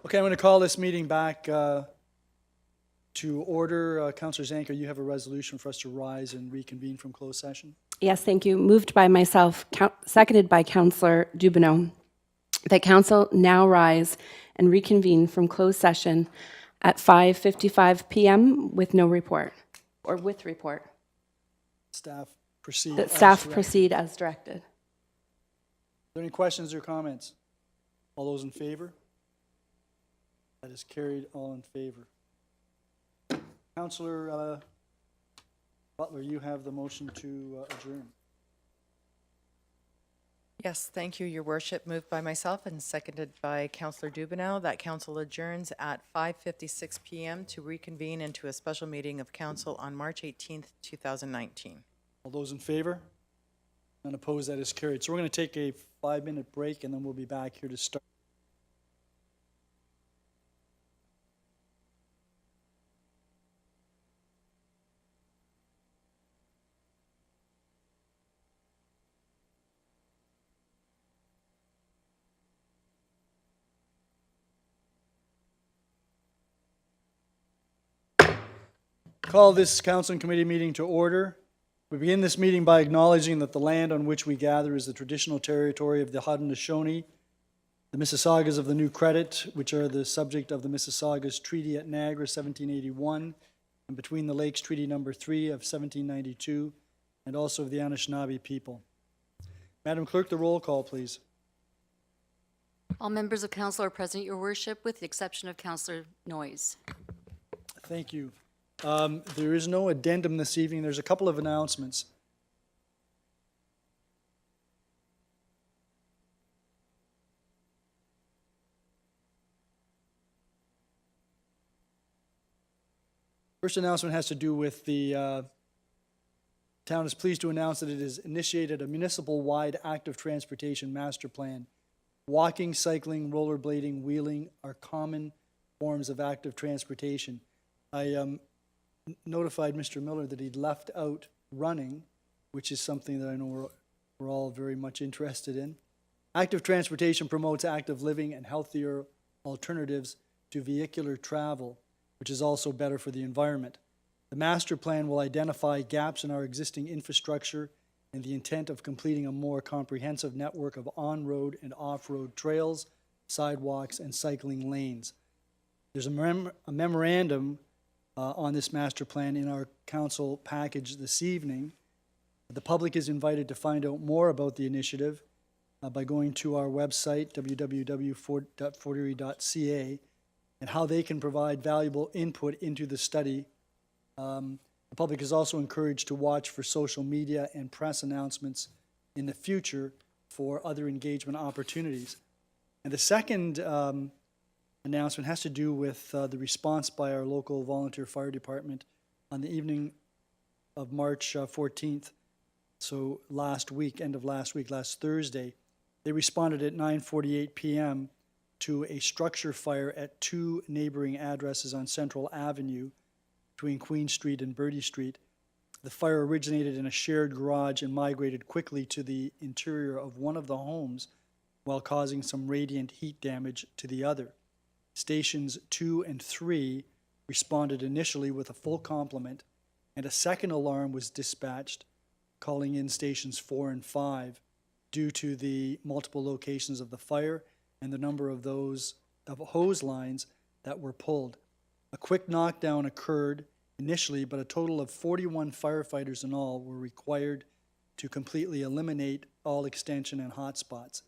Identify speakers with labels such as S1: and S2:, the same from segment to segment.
S1: Okay, I'm going to call this meeting back to order. Councillor Zanker, you have a resolution for us to rise and reconvene from closed session?
S2: Yes, thank you. Moved by myself, seconded by Councillor Dubineau, that Council now rise and reconvene from closed session at 5:55 p.m. with no report, or with report.
S1: Staff proceed.
S2: That
S1: as
S2: staff
S1: directed.
S2: proceed as directed.
S1: Are there any questions or comments? All those in favor? That is carried. All in favor. Councillor Butler, you have the motion to adjourn.
S3: Yes, thank you, Your Worship. Moved by myself and seconded by Councillor Dubineau that Council adjourns at 5:56 p.m. to reconvene into a special meeting of Council on March 18th, 2019.
S1: All those in favor? None opposed. That is carried. So we're going to take a 5-minute break, and then we'll be back here to start. Call this council and committee meeting to order. We begin this meeting by acknowledging that the land on which we gather is the traditional territory of the Haudenosaunee, the Mississaugas of the New Credit, which are the subject of the Mississaugas Treaty at Niagara 1781, and Between the Lakes Treaty Number 3 of 1792, and also of the Anishinaabe people. Madam Clerk, the roll call, please.
S4: All members of council are present, Your Worship, with the exception of Councillor Noyes.
S1: Thank you. There is no addendum this evening. There's a couple of announcements. First announcement has to do with the town is pleased to announce that it has initiated a municipal-wide active transportation master plan. Walking, cycling, rollerblading, wheeling are common forms of active transportation. I notified Mr. Miller that he'd left out running, which is something that I know we're all very much interested in. Active transportation promotes active living and healthier alternatives to vehicular travel, which is also better for the environment. The master plan will identify gaps in our existing infrastructure and the intent of completing a more comprehensive network of on-road and off-road trails, sidewalks, and cycling lanes. There's a memorandum on this master plan in our council package this evening. The public is invited to find out more about the initiative by going to our website, www.forterie.ca, and how they can provide valuable input into the study. The public is also encouraged to watch for social media and press announcements in the future for other engagement opportunities. And the second announcement has to do with the response by our local volunteer fire department on the evening of March 14th. So last Thursday, they responded at 9:48 p.m. to a structure fire at 2 neighboring addresses on Central Avenue between Queen Street and Bertie Street. The fire originated in a shared garage and migrated quickly to the interior of one of the homes while causing some radiant heat damage to the other. Stations 2 and 3 responded initially with a full complement, and a second alarm was dispatched, calling in stations 4 and 5 due to the multiple locations of the fire and the number of those hose lines that were pulled. A quick knockdown occurred initially, but a total of 41 firefighters in all were required to completely eliminate all extension and hotspots.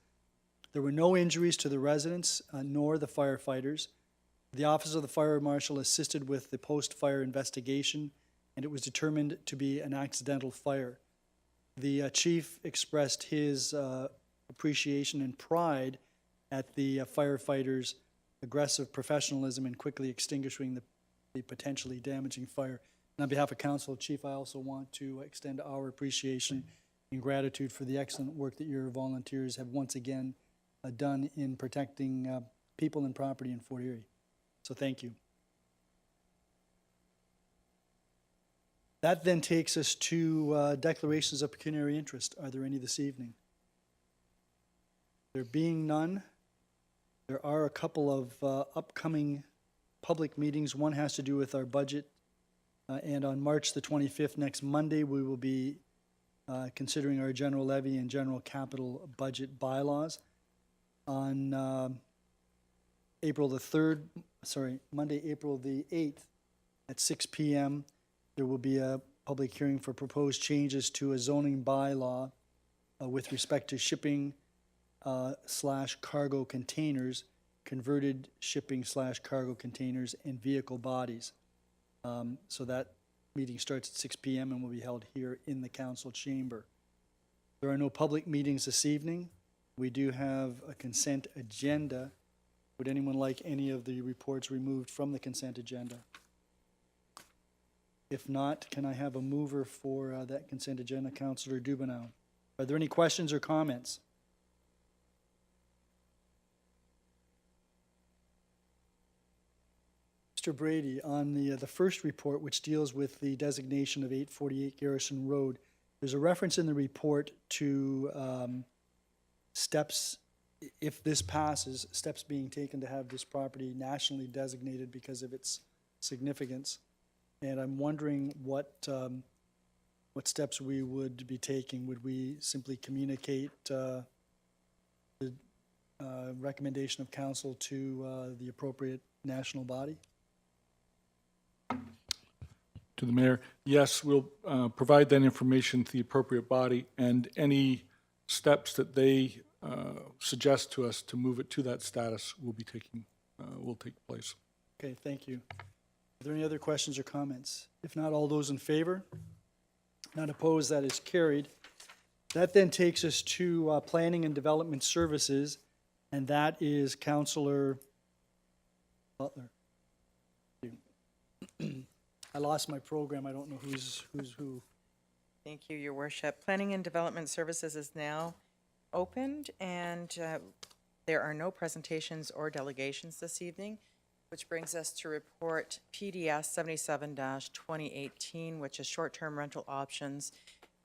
S1: There were no injuries to the residents nor the firefighters. The Office of the Fire Marshal assisted with the post-fire investigation, and it was determined to be an accidental fire. The chief expressed his appreciation and pride at the firefighters' aggressive professionalism in quickly extinguishing the potentially damaging fire. And on behalf of council, Chief, I also want to extend our appreciation and gratitude for the excellent work that your volunteers have once again done in protecting people and property in Fort Erie. So thank you. That then takes us to declarations of pecuniary interest. Are there any this evening? There being none, There are a couple of upcoming public meetings. One has to do with our budget. And on March the 25th, next Monday, we will be considering our general levy and general capital budget bylaws. On Monday, April the 8th at 6 p.m., there will be a public hearing for proposed changes to a zoning bylaw with respect to shipping / cargo containers, converted shipping / cargo containers, and vehicle bodies. So that meeting starts at 6 p.m. and will be held here in the council chamber. There are no public meetings this evening. We do have a consent agenda. Would anyone like any of the reports removed from the consent agenda? If not, can I have a mover for that consent agenda, Councillor Dubenow? Are there any questions or comments? Mr. Brady, on the first report, which deals with the designation of 848 Garrison Road, there's a reference in the report to steps, if this passes, steps being taken to have this property nationally designated because of its significance. And I'm wondering what steps we would be taking. Would we simply communicate the recommendation of council to the appropriate national body?
S5: To the mayor, yes, we'll provide that information to the appropriate body, and any steps that they suggest to us to move it to that status will take place.
S1: Okay, thank you. Are there any other questions or comments? If not, all those in favor? None opposed, that is carried. That then takes us to Planning and Development Services, and that is Councillor Butler. I lost my program. I don't know who's who.
S3: Thank you, Your Worship. Planning and Development Services is now opened, and there are no presentations or delegations this evening, which brings us to report PDS 77-2018, which is short-term rental options,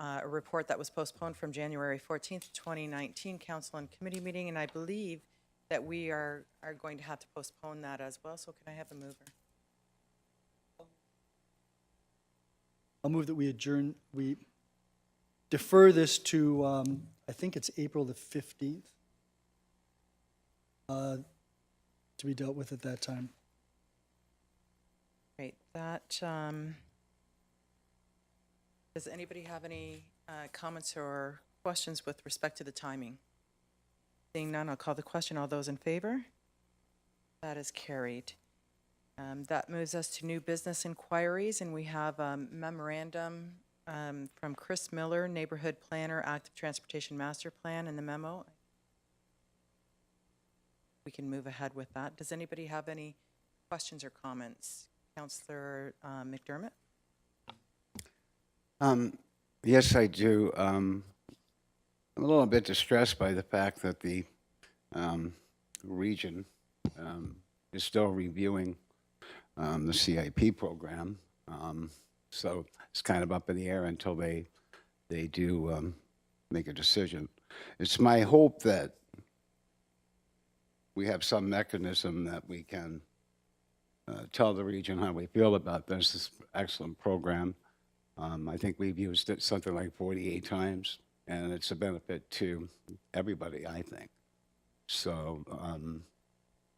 S3: a report that was postponed from January 14th, 2019, Council and Committee meeting, and I believe that we are going to have to postpone that as well. So can I have a mover?
S1: I'll move that we adjourn, we defer this to, I think it's April the 15th, to be dealt with at that time.
S3: Great. That, does anybody have any comments or questions with respect to the timing? Seeing none, I'll call the question. All those in favor? That is carried. That moves us to new business inquiries, and we have a memorandum from Chris Miller, Neighborhood Planner, Active Transportation Master Plan, in the memo. We can move ahead with that. Does anybody have any questions or comments? Councillor McDermott?
S6: Yes, I do. I'm a little bit distressed by the fact that the region is still reviewing the CIP program. So it's kind of up in the air until they do make a decision. It's my hope that we have some mechanism that we can tell the region how we feel about this excellent program. I think we've used it something like 48 times, and it's a benefit to everybody, I think. So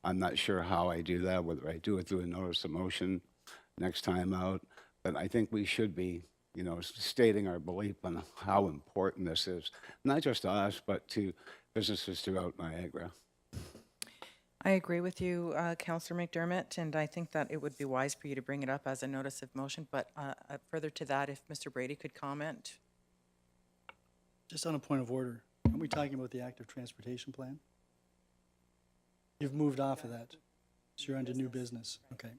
S6: I'm not sure how I do that, whether I do it through a notice of motion next time out, but I think we should be, stating our belief on how important this is, not just to us, but to businesses throughout Niagara.
S3: I agree with you, Councillor McDermott, and I think that it would be wise for you to bring it up as a notice of motion, but further to that, if Mr. Brady could comment.
S1: Just on a point of order, aren't we talking about the active transportation plan? You've moved off of that, so you're under new business. Okay.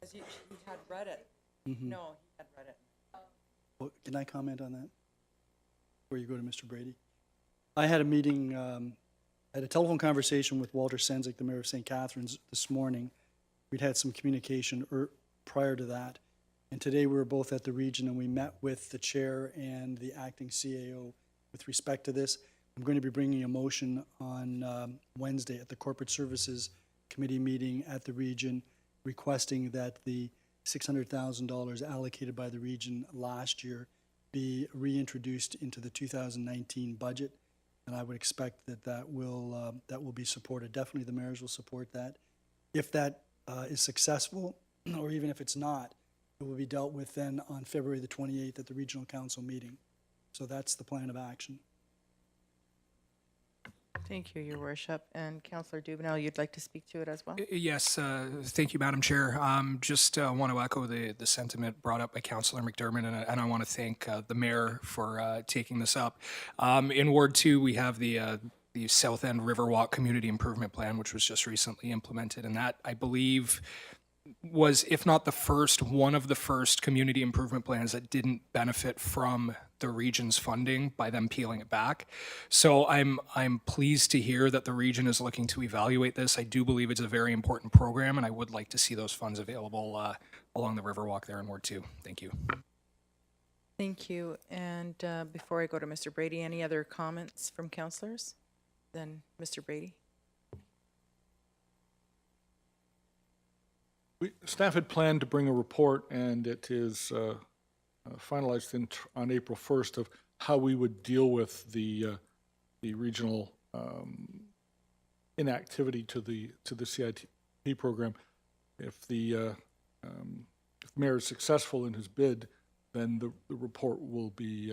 S3: Because he had read it. No, he had read it.
S1: Well, can I comment on that before you go to Mr. Brady? I had a meeting, had a telephone conversation with Walter Senzik, the mayor of St. Catharines, this morning. We'd had some communication prior to that. And today we were both at the region and we met with the chair and the acting CAO with respect to this. I'm going to be bringing a motion on Wednesday at the Corporate Services Committee meeting at the region, requesting that the $600,000 allocated by the region last year be reintroduced into the 2019 budget. And I would expect that that will be supported. Definitely the mayors will support that. If that is successful, or even if it's not, it will be dealt with then on February the 28th at the regional council meeting. So that's the plan of action.
S3: Thank you, Your Worship. And Councillor Dubenel, you'd like to speak to it as well?
S7: Yes, thank you, Madam Chair. Just want to echo the sentiment brought up by Councillor McDermott, and I want to thank the mayor for taking this up. In Ward 2, we have the South End Riverwalk Community Improvement Plan, which was just recently implemented, and that, I believe, was, if not the first, one of the first community improvement plans that didn't benefit from the region's funding by them peeling it back. So I'm pleased to hear that the region is looking to evaluate this. I do believe it's a very important program, and I would like to see those funds available along the Riverwalk there in Ward 2. Thank you.
S3: Thank you. And before I go to Mr. Brady, any other comments from councillors? Then Mr. Brady.
S5: Staff had planned to bring a report, and it is finalized on April 1st of how we would deal with the regional inactivity to the CIP program. If the mayor is successful in his bid, then the report will be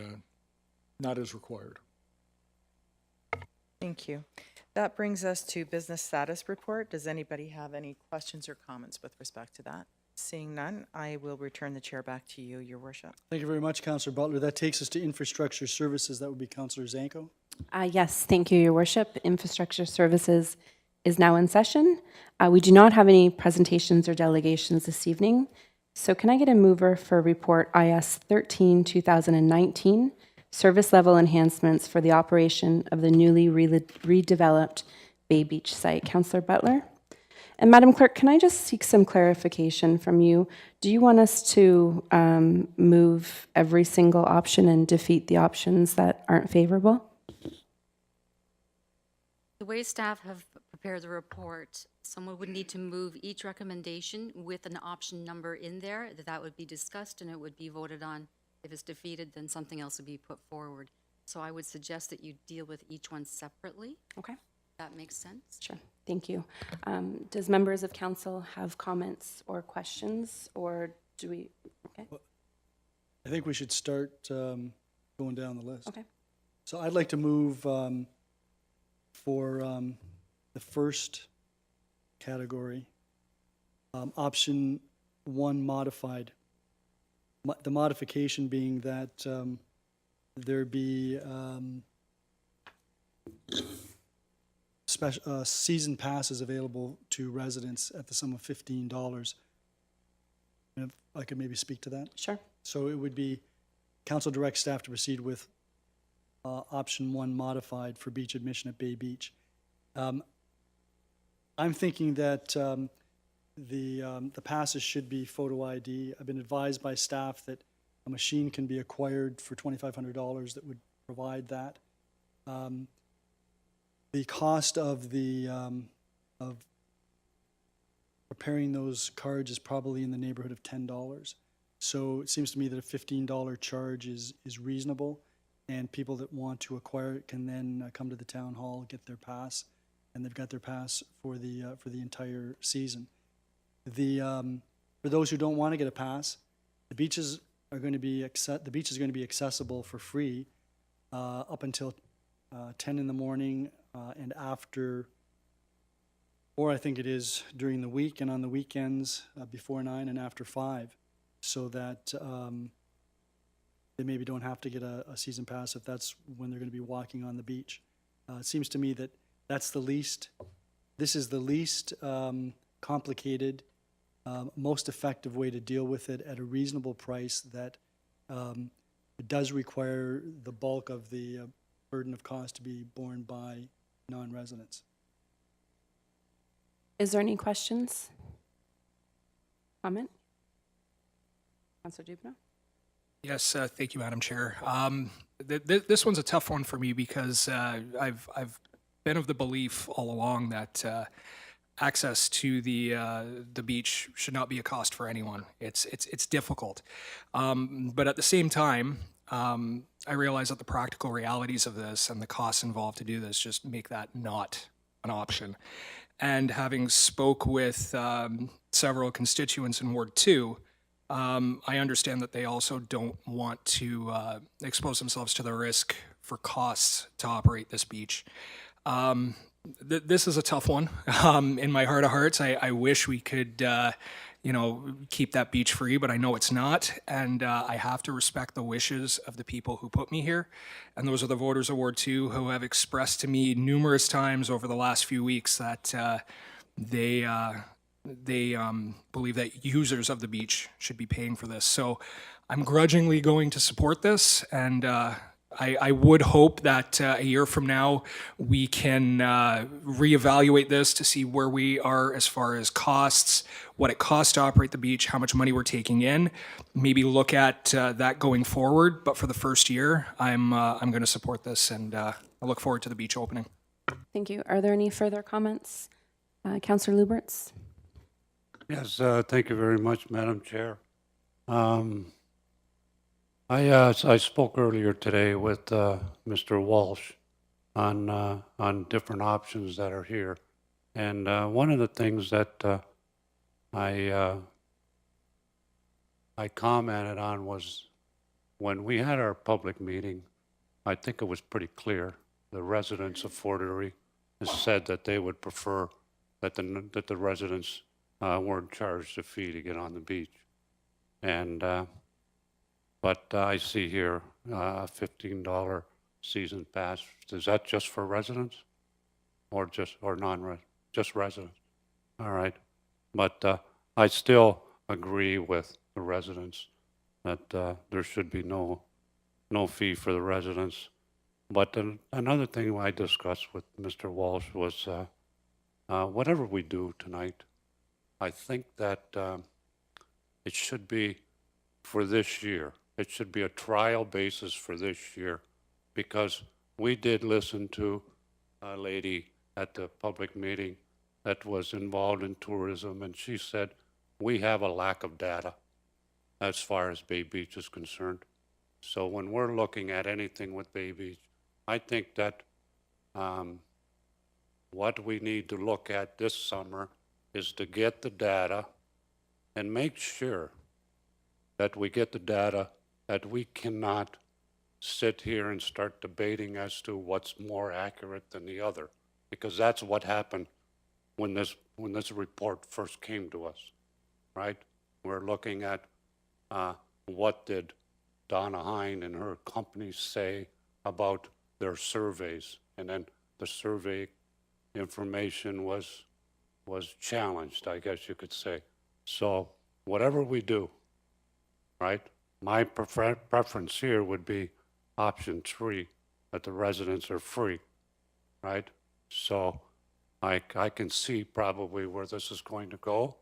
S5: not as required.
S3: Thank you. That brings us to business status report. Does anybody have any questions or comments with respect to that? Seeing none, I will return the chair back to you, Your Worship.
S1: Thank you very much, Councillor Butler. That takes us to infrastructure services. That would be Councillor Zanko.
S2: Yes, thank you, Your Worship. Infrastructure Services is now in session. We do not have any presentations or delegations this evening. So can I get a mover for Report IS 13, 2019, Service Level Enhancements for the Operation of the newly redeveloped Bay Beach site? Councillor Butler? And Madam Clerk, can I just seek some clarification from you? Do you want us to move every single option and defeat the options that aren't favorable?
S4: The way staff have prepared the report, someone would need to move each recommendation with an option number in there. That would be discussed and it would be voted on. If it's defeated, then something else would be put forward. So I would suggest that you deal with each one separately.
S2: Okay.
S4: That makes sense.
S2: Sure, thank you. Does members of council have comments or questions, or do we, okay,
S1: I think we should start going down the list.
S2: okay.
S1: So I'd like to move for the first category, option 1 modified. The modification being that there be special season passes available to residents at the sum of $15. And if I could maybe speak to that.
S2: Sure.
S1: So it would be council directs staff to proceed with option 1 modified for beach admission at Bay Beach. I'm thinking that the passes should be photo ID. I've been advised by staff that a machine can be acquired for $2,500 that would provide that. The cost of of preparing those cards is probably in the neighborhood of $10. So it seems to me that a $15 charge is reasonable, and people that want to acquire it can then come to the town hall, get their pass, and they've got their pass for the entire season. For those who don't want to get a pass, the beaches are going to be accessible for free up until 10 in the morning and after, or I think it is during the week and on the weekends before 9 and after 5, so that they maybe don't have to get a season pass if that's when they're going to be walking on the beach. It seems to me that this is the least complicated, most effective way to deal with it at a reasonable price that it does require the bulk of the burden of cost to be borne by non-residents.
S2: Is there any questions? Comment? Councilor Dubno?
S7: Yes, thank you, Madam Chair. this one's a tough one for me because I've been of the belief all along that access to the beach should not be a cost for anyone. It's difficult, but at the same time, I realize that the practical realities of this and the costs involved to do this just make that not an option. And having spoke with several constituents in Ward 2, I understand that they also don't want to expose themselves to the risk for costs to operate this beach. This is a tough one. In my heart of hearts, I wish we could, keep that beach free, but I know it's not. And I have to respect the wishes of the people who put me here. And those are the voters of Ward 2 who have expressed to me numerous times over the last few weeks that they believe that users of the beach should be paying for this. So I'm grudgingly going to support this, and I would hope that a year from now we can reevaluate this to see where we are as far as costs, what it costs to operate the beach, how much money we're taking in, maybe look at that going forward. But for the first year, I'm going to support this, and I look forward to the beach opening.
S2: Thank you. Are there any further comments? Councillor Luberts?
S8: Yes, thank you very much, Madam Chair. I spoke earlier today with Mr. Walsh on different options that are here, and one of the things that I commented on was when we had our public meeting. I think it was pretty clear. The residents of Fort Erie said that they would prefer that the residents weren't charged a fee to get on the beach, and but I see here a $15 season pass. Is that just for residents, or non-residents? Just residents. All right, but I still agree with the residents that there should be no fee for the residents. But another thing I discussed with Mr. Walsh was whatever we do tonight, I think that it should be for this year. It should be a trial basis for this year, because we did listen to a lady at the public meeting that was involved in tourism, and she said, we have a lack of data as far as Bay Beach is concerned. So when we're looking at anything with Bay Beach, I think that what we need to look at this summer is to get the data and make sure that we get the data, that we cannot sit here and start debating as to what's more accurate than the other, because that's what happened when this report first came to us, right? We're looking at what did Donna Hine and her company say about their surveys, and then the survey information was challenged, I guess you could say. So whatever we do, right, my preference here would be option 3, that the residents are free, right? So I can see probably where this is going to go,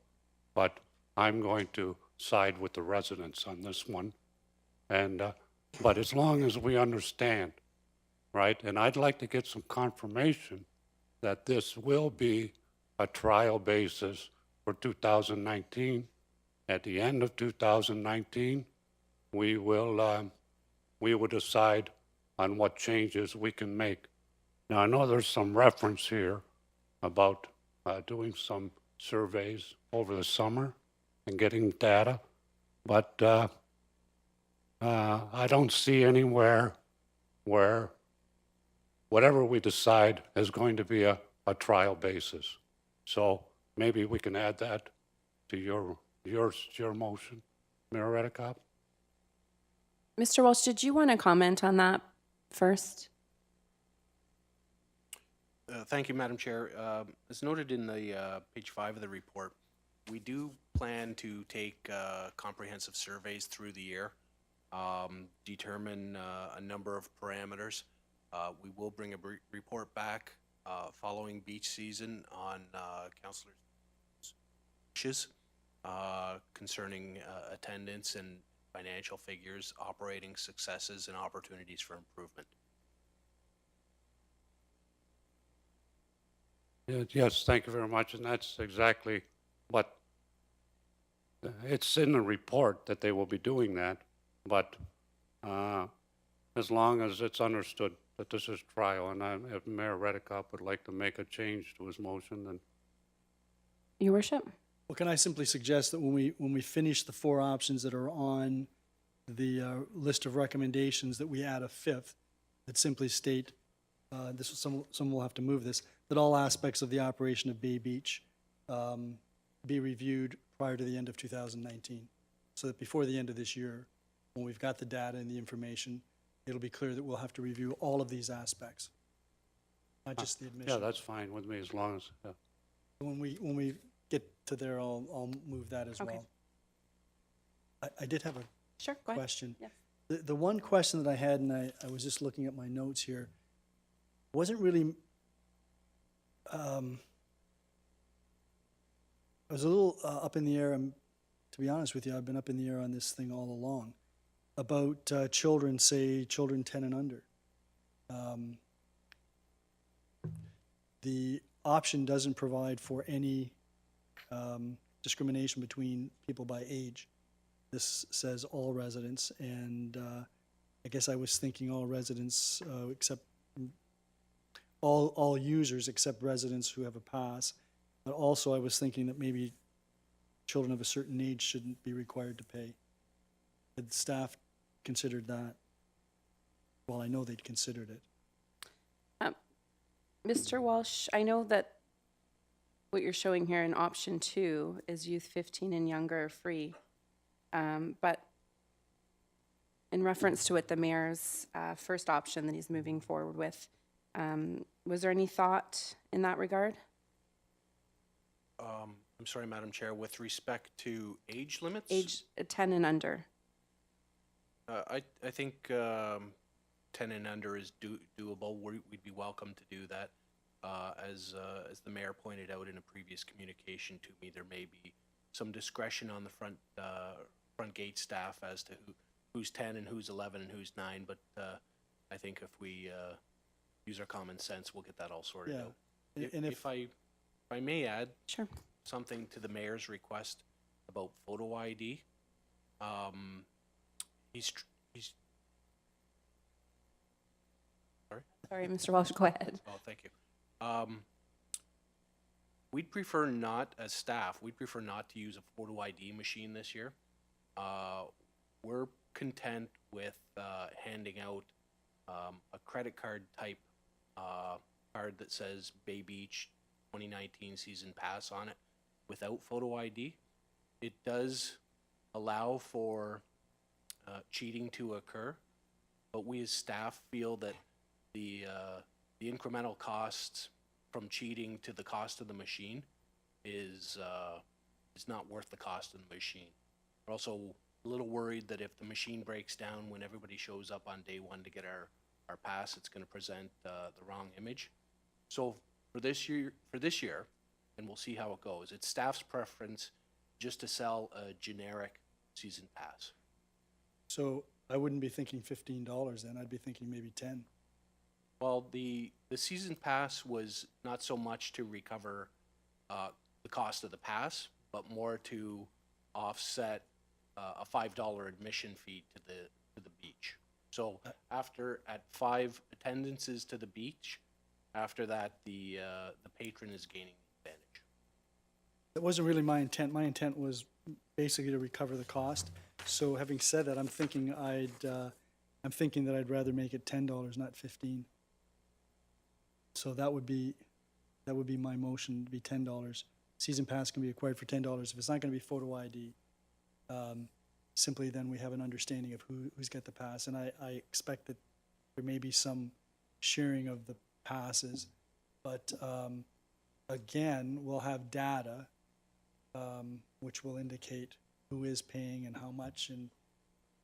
S8: but I'm going to side with the residents on this one. And but as long as we understand, right, and I'd like to get some confirmation that this will be a trial basis for 2019. At the end of 2019, we will decide on what changes we can make. Now, I know there's some reference here about doing some surveys over the summer and getting data, but I don't see anywhere where whatever we decide is going to be a trial basis. So maybe we can add that to your motion, Mayor Redekop.
S2: Mr. Walsh, did you want to comment on that first?
S9: Thank you, Madam Chair. As noted in the page 5 of the report, we do plan to take comprehensive surveys through the year, determine a number of parameters. We will bring a report back following beach season on councilors' wishes concerning attendance and financial figures, operating successes, and opportunities for improvement.
S8: Yes, thank you very much, and that's exactly what, it's in the report that they will be doing that, but as long as it's understood that this is trial, and if Mayor Redekop would like to make a change to his motion, then
S2: Your worship?
S1: Well, can I simply suggest that when we finish the 4 options that are on the list of recommendations, that we add a 5th that simply state, someone will have to move this, that all aspects of the operation of Bay Beach be reviewed prior to the end of 2019, so that before the end of this year, when we've got the data and the information, it'll be clear that we'll have to review all of these aspects, not just the admission.
S8: yeah, that's fine with me as long as, yeah.
S1: When we get to there, I'll move that as
S2: Okay.
S1: well. I did have a
S2: Sure, go ahead.
S1: question.
S2: Yes.
S1: The one question that I had, and I was just looking at my notes here, wasn't really, I was a little up in the air, to be honest with you, I've been up in the air on this thing all along, about children, say, children 10 and under. The option doesn't provide for any discrimination between people by age. This says all residents, and I guess I was thinking all residents except all users except residents who have a pass. But also I was thinking that maybe children of a certain age shouldn't be required to pay. Had staff considered that? Well, I know they'd considered it.
S2: Mr. Walsh, I know that what you're showing here in option 2 is youth 15 and younger free. But in reference to what the mayor's first option that he's moving forward with, was there any thought in that regard?
S9: I'm sorry, Madam Chair, with respect to age limits?
S2: Age 10 and under.
S9: I think 10 and under is doable. We'd be welcome to do that. As the mayor pointed out in a previous communication to me, there may be some discretion on the front gate staff as to who's 10 and who's 11 and who's 9. But I think if we use our common sense, we'll get that all sorted
S1: Yeah.
S9: out.
S1: And
S9: If I may add
S2: Sure.
S9: something to the mayor's request about photo ID. He's
S2: Sorry, Mr. Walsh, go ahead.
S9: oh, thank you. We'd prefer not, as staff, we'd prefer not to use a photo ID machine this year. We're content with handing out a credit card type card that says Bay Beach 2019 season pass on it without photo ID. It does allow for cheating to occur, but we as staff feel that the incremental costs from cheating to the cost of the machine is not worth the cost of the machine. We're also a little worried that if the machine breaks down when everybody shows up on day 1 to get our pass, it's going to present the wrong image. So for this year, and we'll see how it goes, it's staff's preference just to sell a generic season pass.
S1: So I wouldn't be thinking $15 then, I'd be thinking maybe 10.
S9: Well, the season pass was not so much to recover the cost of the pass, but more to offset a $5 admission fee to the beach. So at 5 attendances to the beach, after that the patron is gaining advantage.
S1: That wasn't really my intent. My intent was basically to recover the cost. So having said that, I'm thinking that I'd rather make it $10, not 15. So that would be my motion, to be $10. Season pass can be acquired for $10. If it's not going to be photo ID, simply then we have an understanding of who's got the pass. And I expect that there may be some sharing of the passes, but again, we'll have data which will indicate who is paying and how much. And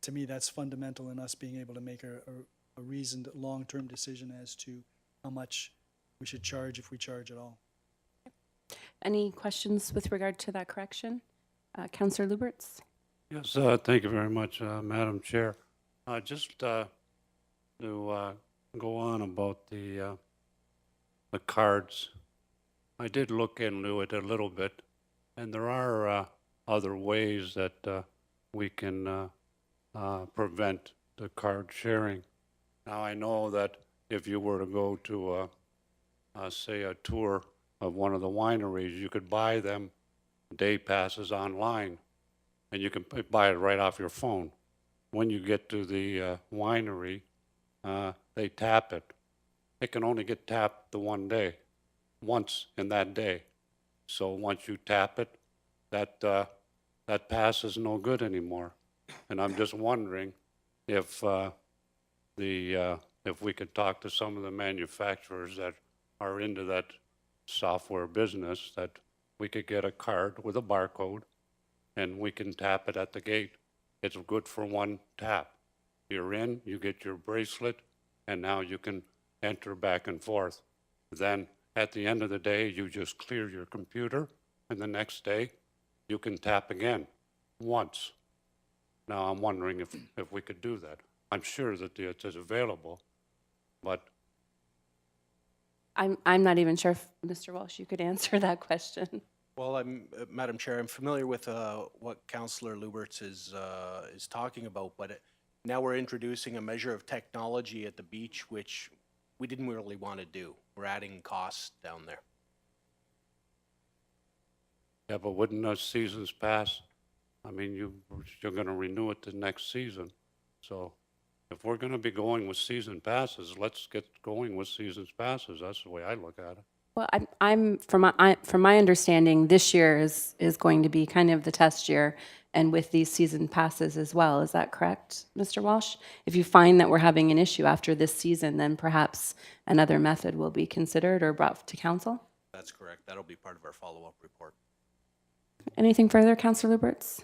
S1: to me, that's fundamental in us being able to make a reasoned long-term decision as to how much we should charge, if we charge at all.
S2: Any questions with regard to that correction? Councillor Luberts?
S8: Yes, thank you very much, Madam Chair. Just to go on about the cards, I did look into it a little bit, and there are other ways that we can prevent the card sharing. Now, I know that if you were to go to, say, a tour of one of the wineries, you could buy them day passes online, and you can buy it right off your phone. When you get to the winery, they tap it. It can only get tapped the one day, once in that day. So once you tap it, that pass is no good anymore. And I'm just wondering if if we could talk to some of the manufacturers that are into that software business, that we could get a card with a barcode and we can tap it at the gate. It's good for one tap. You're in, you get your bracelet, and now you can enter back and forth. Then at the end of the day, you just clear your computer, and the next day you can tap again once. Now I'm wondering if we could do that. I'm sure that it is available, but
S2: I'm not even sure if, Mr. Walsh, you could answer that question.
S9: Well, Madam Chair, I'm familiar with what Councillor Luberts is talking about, but now we're introducing a measure of technology at the beach, which we didn't really want to do. We're adding costs down there.
S8: yeah, but wouldn't a season's pass? I mean, you're going to renew it the next season. So if we're going to be going with season passes, let's get going with season's passes. That's the way I look at it.
S2: Well, I'm from my understanding, this year is going to be kind of the test year, and with these season passes as well. Is that correct, Mr. Walsh? If you find that we're having an issue after this season, then perhaps another method will be considered or brought to council.
S9: That's correct. That'll be part of our follow-up report.
S2: Anything further, Councillor Luberts?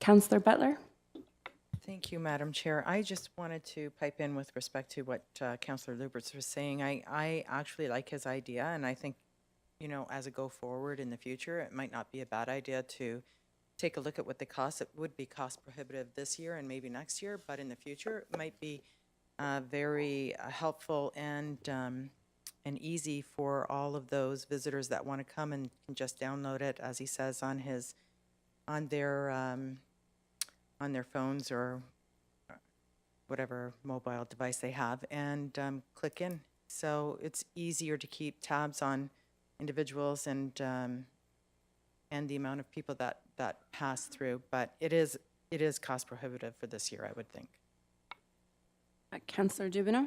S2: Councillor Butler?
S3: Thank you, Madam Chair. I just wanted to pipe in with respect to what Councillor Luberts was saying. I actually like his idea, and I think, you know, as a go forward in the future, it might not be a bad idea to take a look at what the cost. It would be cost prohibitive this year and maybe next year, but in the future, it might be very helpful and easy for all of those visitors that want to come and can just download it, as he says, on their phones or whatever mobile device they have, and click in. So it's easier to keep tabs on individuals and the amount of people that pass through. But it is cost prohibitive for this year, I would think.
S2: Councillor Dubineau?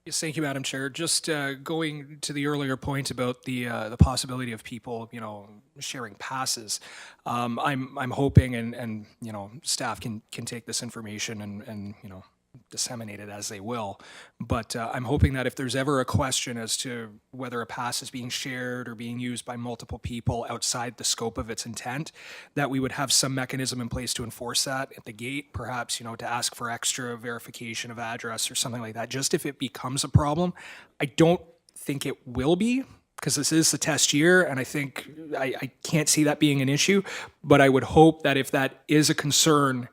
S7: Yes, thank you, Madam Chair. Just going to the earlier point about the possibility of people, you know, sharing passes. I'm hoping, and you know, staff can take this information and you know, disseminate it as they will. But I'm hoping that if there's ever a question as to whether a pass is being shared or being used by multiple people outside the scope of its intent, that we would have some mechanism in place to enforce that at the gate, perhaps, you know, to ask for extra verification of address or something like that, just if it becomes a problem. I don't think it will be, because this is the test year, and I think I can't see that being an issue, but I would hope that if that is a concern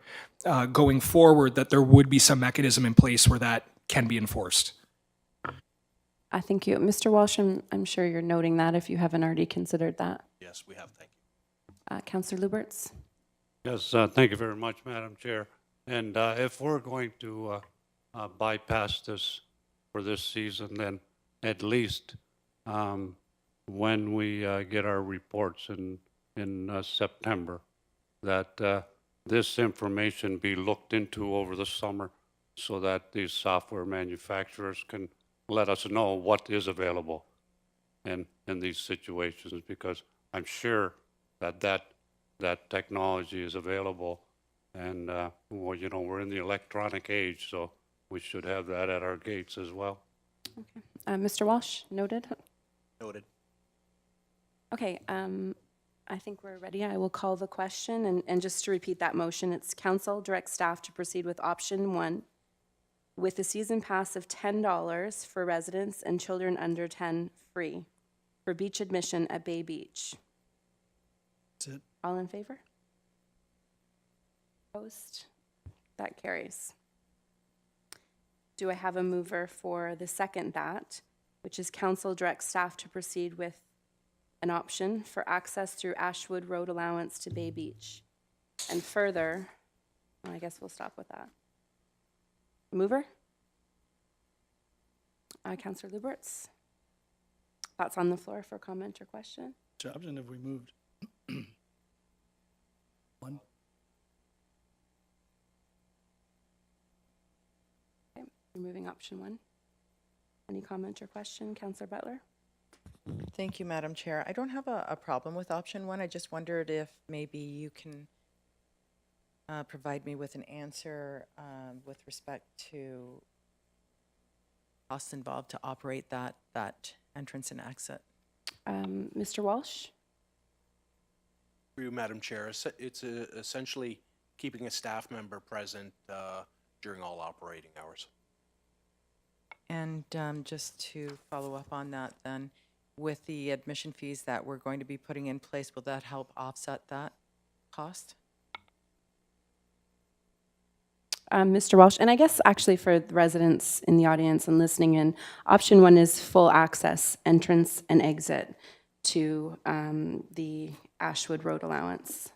S7: going forward, that there would be some mechanism in place where that can be enforced.
S2: I think you, Mr. Walsh, I'm sure you're noting that if you haven't already considered that.
S9: Yes, we have. Thank you.
S2: Councillor Luberts?
S8: Yes, thank you very much, Madam Chair. And if we're going to bypass this for this season, then at least when we get our reports in September, that this information be looked into over the summer so that these software manufacturers can let us know what is available in these situations, because I'm sure that technology is available. And, well, you know, we're in the electronic age, so we should have that at our gates as well.
S2: Okay. Mr. Walsh, noted.
S9: Noted.
S2: Okay, I think we're ready. I will call the question, and just to repeat that motion, it's council direct staff to proceed with option 1 with a season pass of $10 for residents and children under 10 free for beach admission at Bay Beach.
S1: That's it.
S2: All in favor? Opposed? That carries. Do I have a mover for the second that, which is council directs staff to proceed with an option for access through Ashwood Road allowance to Bay Beach? And further, I guess we'll stop with that. Mover? Councillor Luberts? Thoughts on the floor for comment or question?
S1: Which option have we moved? One?
S2: Okay, removing option 1. Any comment or question, Councillor Butler?
S3: Thank you, Madam Chair. I don't have a problem with option 1. I just wondered if maybe you can provide me with an answer with respect to costs involved to operate that entrance and exit.
S2: Mr. Walsh?
S9: Through you, Madam Chair, it's essentially keeping a staff member present during all operating hours.
S3: And just to follow up on that then, with the admission fees that we're going to be putting in place, will that help offset that cost?
S2: Mr. Walsh, and I guess actually for the residents in the audience and listening in, option 1 is full access, entrance and exit to the Ashwood Road allowance.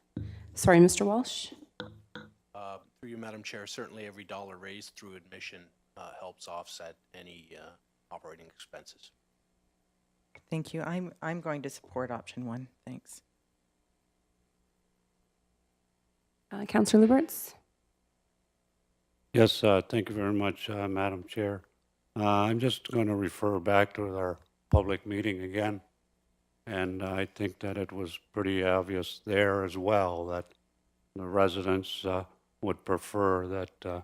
S2: Sorry, Mr. Walsh?
S9: Through you, Madam Chair, certainly every dollar raised through admission helps offset any operating expenses.
S3: Thank you. I'm going to support option 1. Thanks.
S2: Councillor Luberts?
S8: Yes, thank you very much, Madam Chair. I'm just going to refer back to our public meeting again. And I think that it was pretty obvious there as well that the residents would prefer that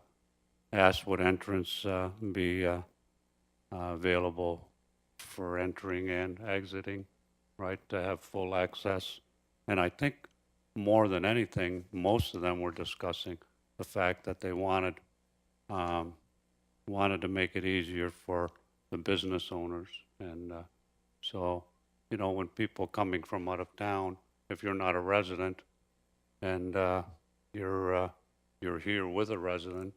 S8: Ashwood entrance be available for entering and exiting, right, to have full access. And I think more than anything, most of them were discussing the fact that they wanted to make it easier for the business owners. And so, you know, when people coming from out of town, if you're not a resident and you're here with a resident,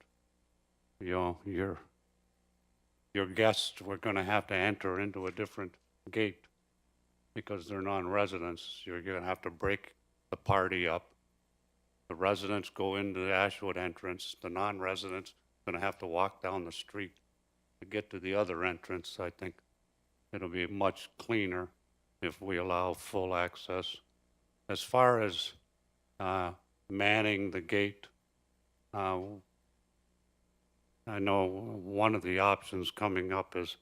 S8: you know, your guests were going to have to enter into a different gate because they're non-residents. You're going to have to break the party up. The residents go into the Ashwood entrance. The non-residents are going to have to walk down the street to get to the other entrance. I think it'll be much cleaner if we allow full access. As far as manning the gate, I know one of the options coming up is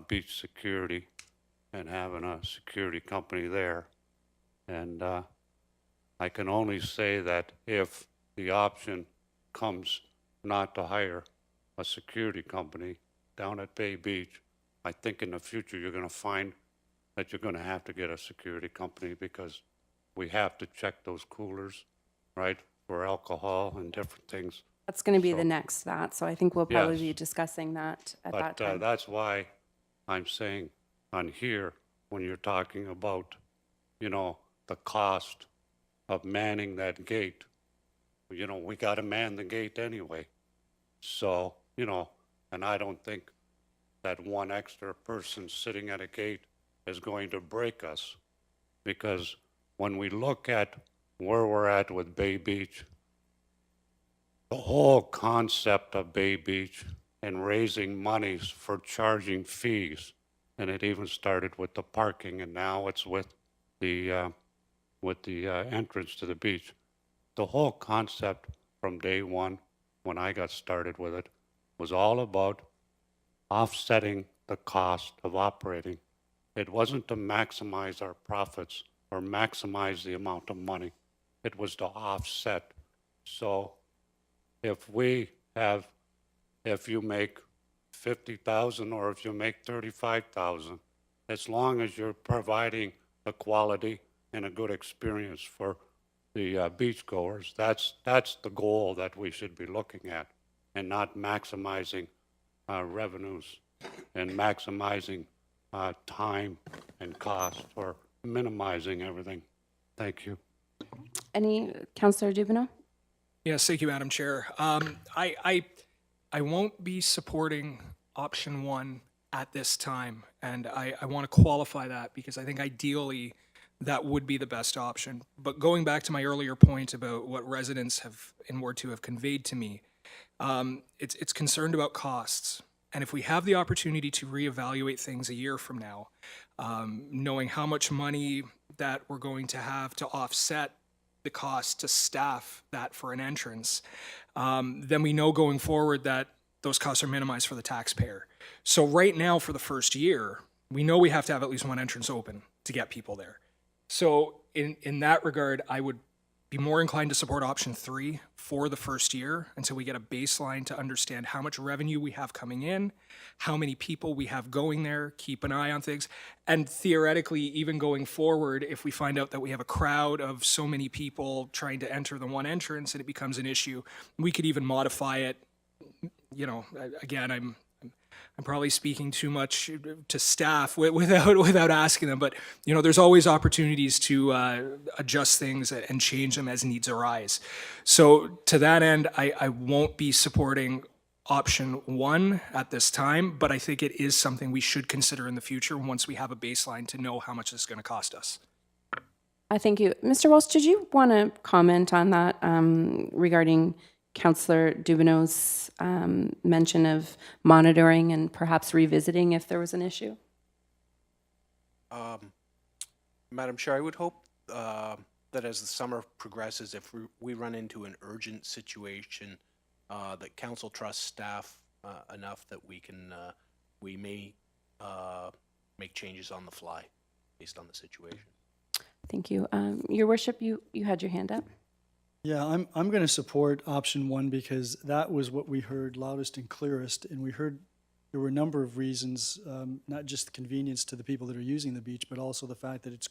S8: beach security and having a security company there. And I can only say that if the option comes not to hire a security company down at Bay Beach, I think in the future you're going to find that you're going to have to get a security company because we have to check those coolers, right, for alcohol and different things.
S2: That's going to be
S8: So-
S2: the next that, so I think we'll probably
S8: Yes.
S2: be discussing that at that
S8: But
S2: time.
S8: that's why I'm saying on here, when you're talking about, you know, the cost of manning that gate, you know, we got to man the gate anyway. So, you know, and I don't think that one extra person sitting at a gate is going to break us. Because when we look at where we're at with Bay Beach, the whole concept of Bay Beach and raising monies for charging fees, and it even started with the parking, and now it's with the entrance to the beach. The whole concept from day one, when I got started with it, was all about offsetting the cost of operating. It wasn't to maximize our profits or maximize the amount of money. It was to offset. So if you make 50,000 or if you make 35,000, as long as you're providing a quality and a good experience for the beachgoers, that's the goal that we should be looking at, and not maximizing revenues and maximizing time and cost or minimizing everything. Thank you.
S2: Any, Councillor Dubino?
S7: Yes, thank you, Madam Chair. I won't be supporting option one at this time, and I want to qualify that because I think ideally that would be the best option. But going back to my earlier point about what residents have in Ward 2 have conveyed to me, it's concerned about costs. And if we have the opportunity to reevaluate things a year from now, knowing how much money that we're going to have to offset the cost to staff that for an entrance, then we know going forward that those costs are minimized for the taxpayer. So right now, for the first year, we know we have to have at least one entrance open to get people there. So in that regard, I would be more inclined to support option 3 for the first year until we get a baseline to understand how much revenue we have coming in, how many people we have going there, keep an eye on things. And theoretically, even going forward, if we find out that we have a crowd of so many people trying to enter the one entrance and it becomes an issue, we could even modify it. You know, again, I'm probably speaking too much to staff without asking them, but you know, there's always opportunities to adjust things and change them as needs arise. So to that end, I won't be supporting option 1 at this time, but I think it is something we should consider in the future once we have a baseline to know how much it's going to cost us.
S2: I thank you. Mr. Walsh, did you want to comment on that regarding Councillor Dubineau's mention of monitoring and perhaps revisiting if there was an issue?
S9: Madam Chair, I would hope that as the summer progresses, if we run into an urgent situation, that council trusts staff enough that we may make changes on the fly based on the situation.
S2: Thank you. Your Worship, you had your hand up.
S1: Yeah, I'm going to support option 1 because that was what we heard loudest and clearest, and we heard there were a number of reasons, not just the convenience to the people that are using the beach, but also the fact that it's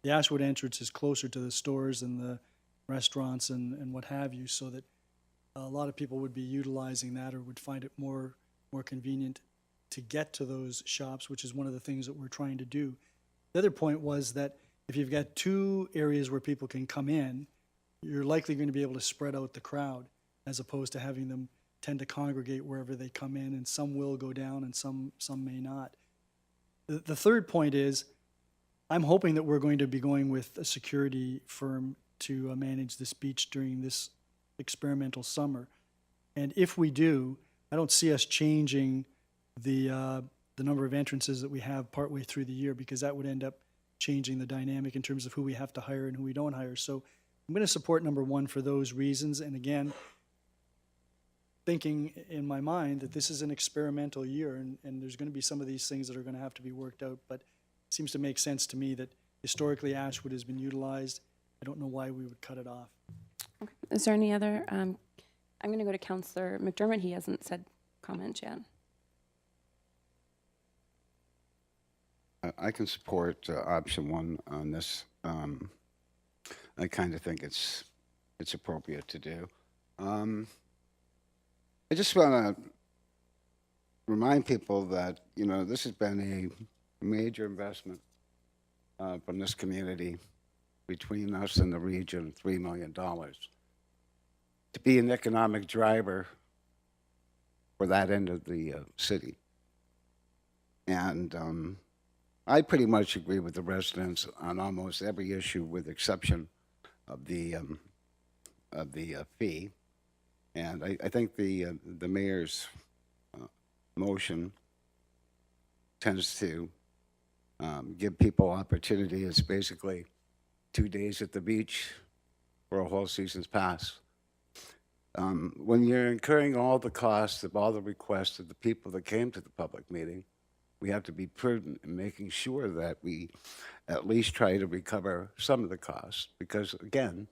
S1: the Ashwood entrance is closer to the stores and the restaurants and what have you, so that a lot of people would be utilizing that or would find it more convenient to get to those shops, which is one of the things that we're trying to do. The other point was that if you've got 2 areas where people can come in, you're likely going to be able to spread out the crowd as opposed to having them tend to congregate wherever they come in, and some will go down and some may not. The third point is I'm hoping that we're going to be going with a security firm to manage this beach during this experimental summer. And if we do, I don't see us changing the number of entrances that we have partway through the year, because that would end up changing the dynamic in terms of who we have to hire and who we don't hire. So I'm going to support number 1 for those reasons. And again, thinking in my mind that this is an experimental year and there's going to be some of these things that are going to have to be worked out. But it seems to make sense to me that historically Ashwood has been utilized. I don't know why we would cut it off.
S2: Okay. Is there any other? I'm going to go to Councillor McDermott. He hasn't said comment yet.
S6: I can support option 1 on this. I kind of think it's appropriate to do. I just want to remind people that, you know, this has been a major investment from this community between us and the region, $3 million, to be an economic driver for that end of the city. And I pretty much agree with the residents on almost every issue, with exception of the fee. And I think the mayor's motion tends to give people opportunity. It's basically 2 days at the beach for a whole season's pass. When you're incurring all the costs of all the requests of the people that came to the public meeting, we have to be prudent in making sure that we at least try to recover some of the costs. Because again,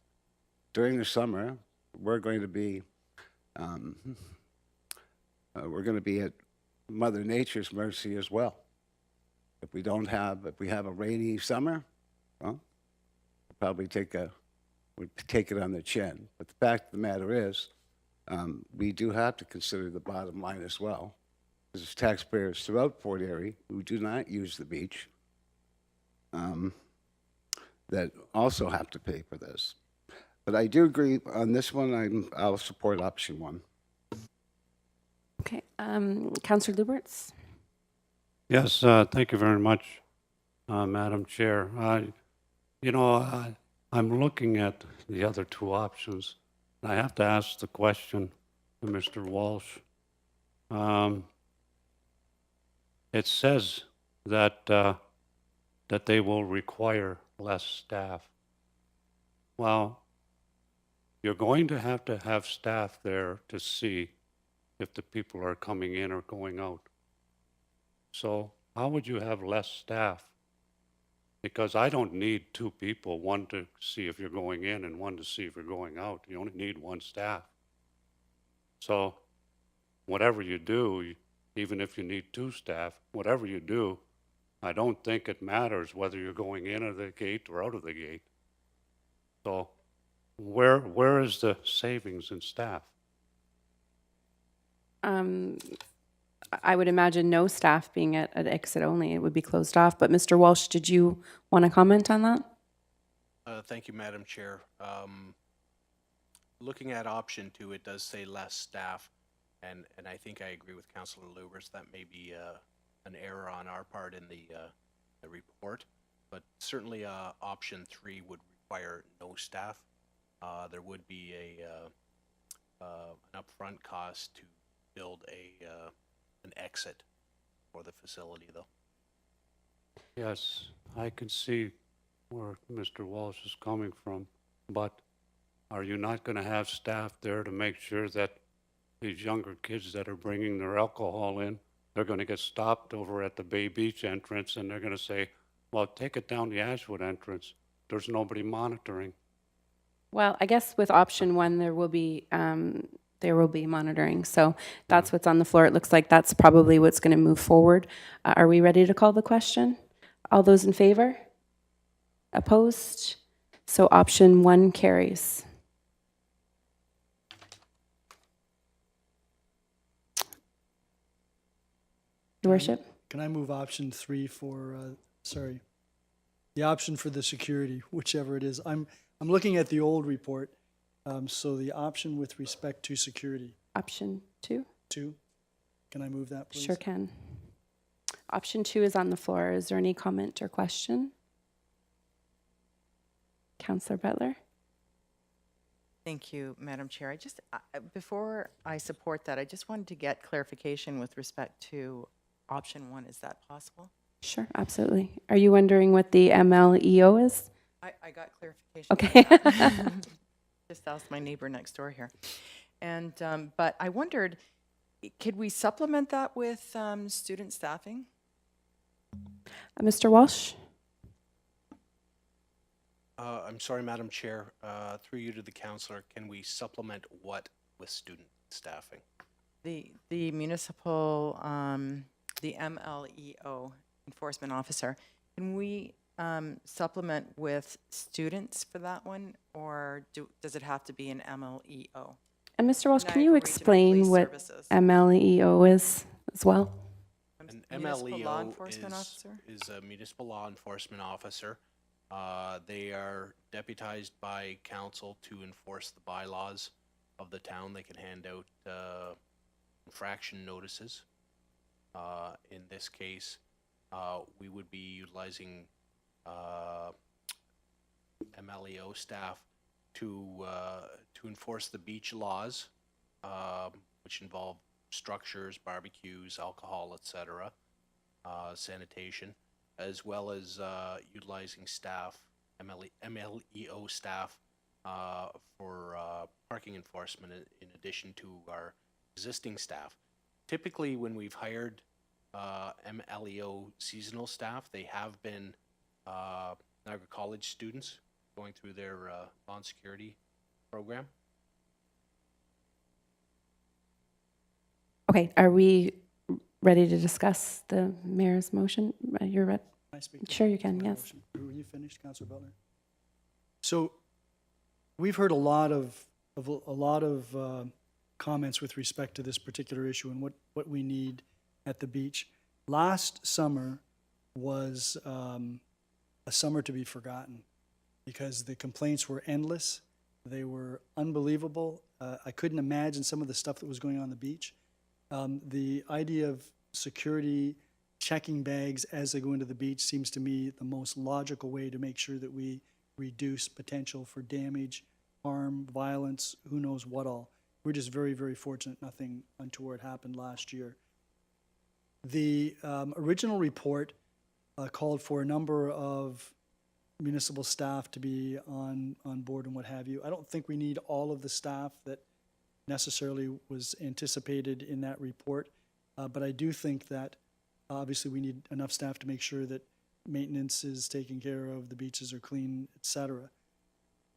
S6: during the summer, we're going to be at Mother Nature's mercy as well. If we have a rainy summer, well, we'll probably take it on the chin. But the fact of the matter is, we do have to consider the bottom line as well. There's taxpayers throughout Fort Erie who do not use the beach that also have to pay for this. But I do agree on this one, I'll support option one.
S2: Okay, Councillor Luberts?
S8: Yes, thank you very much, Madam Chair. I'm looking at the other two options. I have to ask the question to Mr. Walsh. It says that that they will require less staff. Well, you're going to have staff there to see if the people are coming in or going out. So how would you have less staff? Because I don't need two people, one to see if you're going in and one to see if you're going out. You only need one staff. So whatever you do, even if you need two staff, whatever you do, I don't think it matters whether you're going in of the gate or out of the gate. So where is the savings in staff?
S2: I would imagine no staff being at exit only. It would be closed off. But Mr. Walsh, did you want to comment on that?
S9: Thank you, Madam Chair. Looking at option 2, it does say less staff, and I think I agree with Councillor Luberts. That may be an error on our part in the report, but certainly option 3 would require no staff. There would be an upfront cost to build an exit for the facility, though.
S8: Yes, I can see where Mr. Walsh is coming from, but are you not going to have staff there to make sure that these younger kids that are bringing their alcohol in, they're going to get stopped over at the Bay Beach entrance and they're going to say, well, take it down the Ashwood entrance. There's nobody monitoring.
S2: Well, I guess with option 1, there will be monitoring. So that's what's on the floor. It looks like that's probably what's going to move forward. Are we ready to call the question? All those in favor? Opposed? So option 1 carries. Your Worship?
S1: Can I move option 3 for, the option for the security, whichever it is? I'm looking at the old report, so the option with respect to security.
S2: Option 2?
S1: 2, can I move that, please?
S2: Sure can. Option 2 is on the floor. Is there any comment or question? Councillor Butler?
S3: Thank you, Madam Chair. Before I support that, I just wanted to get clarification with respect to option 1. Is that possible?
S2: Sure, absolutely. Are you wondering what the MLEO is?
S3: I got clarification.
S2: Okay.
S3: on that. Just asked my neighbor next door here. And, but I wondered, could we supplement that with student staffing?
S2: Mr. Walsh?
S9: I'm sorry, Madam Chair, through you to the councillor, can we supplement what with student staffing?
S3: The municipal, the MLEO, enforcement officer, can we supplement with students for that one, or does it have to be an MLEO?
S2: And Mr. Walsh, can
S3: Niagara
S2: you
S3: Regional
S2: explain
S3: Police
S2: what
S3: Services.
S2: MLEO is as well?
S9: An
S3: Municipal law
S9: MLEO
S3: enforcement officer?
S9: is a municipal law enforcement officer. They are deputized by council to enforce the bylaws of the town. They can hand out infraction notices. In this case, we would be utilizing MLEO staff to enforce the beach laws, which involve structures, barbecues, alcohol, etc., sanitation, as well as utilizing staff, MLEO staff, for parking enforcement in addition to our existing staff. Typically, when we've hired MLEO seasonal staff, they have been Niagara College students going through their bond security program.
S2: Okay, are we ready to discuss the mayor's motion? You're ready?
S1: Can I speak to
S2: Sure you
S1: my
S2: can, yes.
S1: motion? Were you finished, Councillor Butler? So we've heard a lot of comments with respect to this particular issue and what we need at the beach. Last summer was a summer to be forgotten because the complaints were endless They were unbelievable. I couldn't imagine some of the stuff that was going on the beach. The idea of security checking bags as they go into the beach seems to me the most logical way to make sure that we reduce potential for damage, harm, violence, who knows what all. We're just very, very fortunate nothing untoward happened last year. The original report called for a number of municipal staff to be on board and what have you. I don't think we need all of the staff that necessarily was anticipated in that report, but I do think that obviously we need enough staff to make sure that maintenance is taken care of, the beaches are clean, et cetera.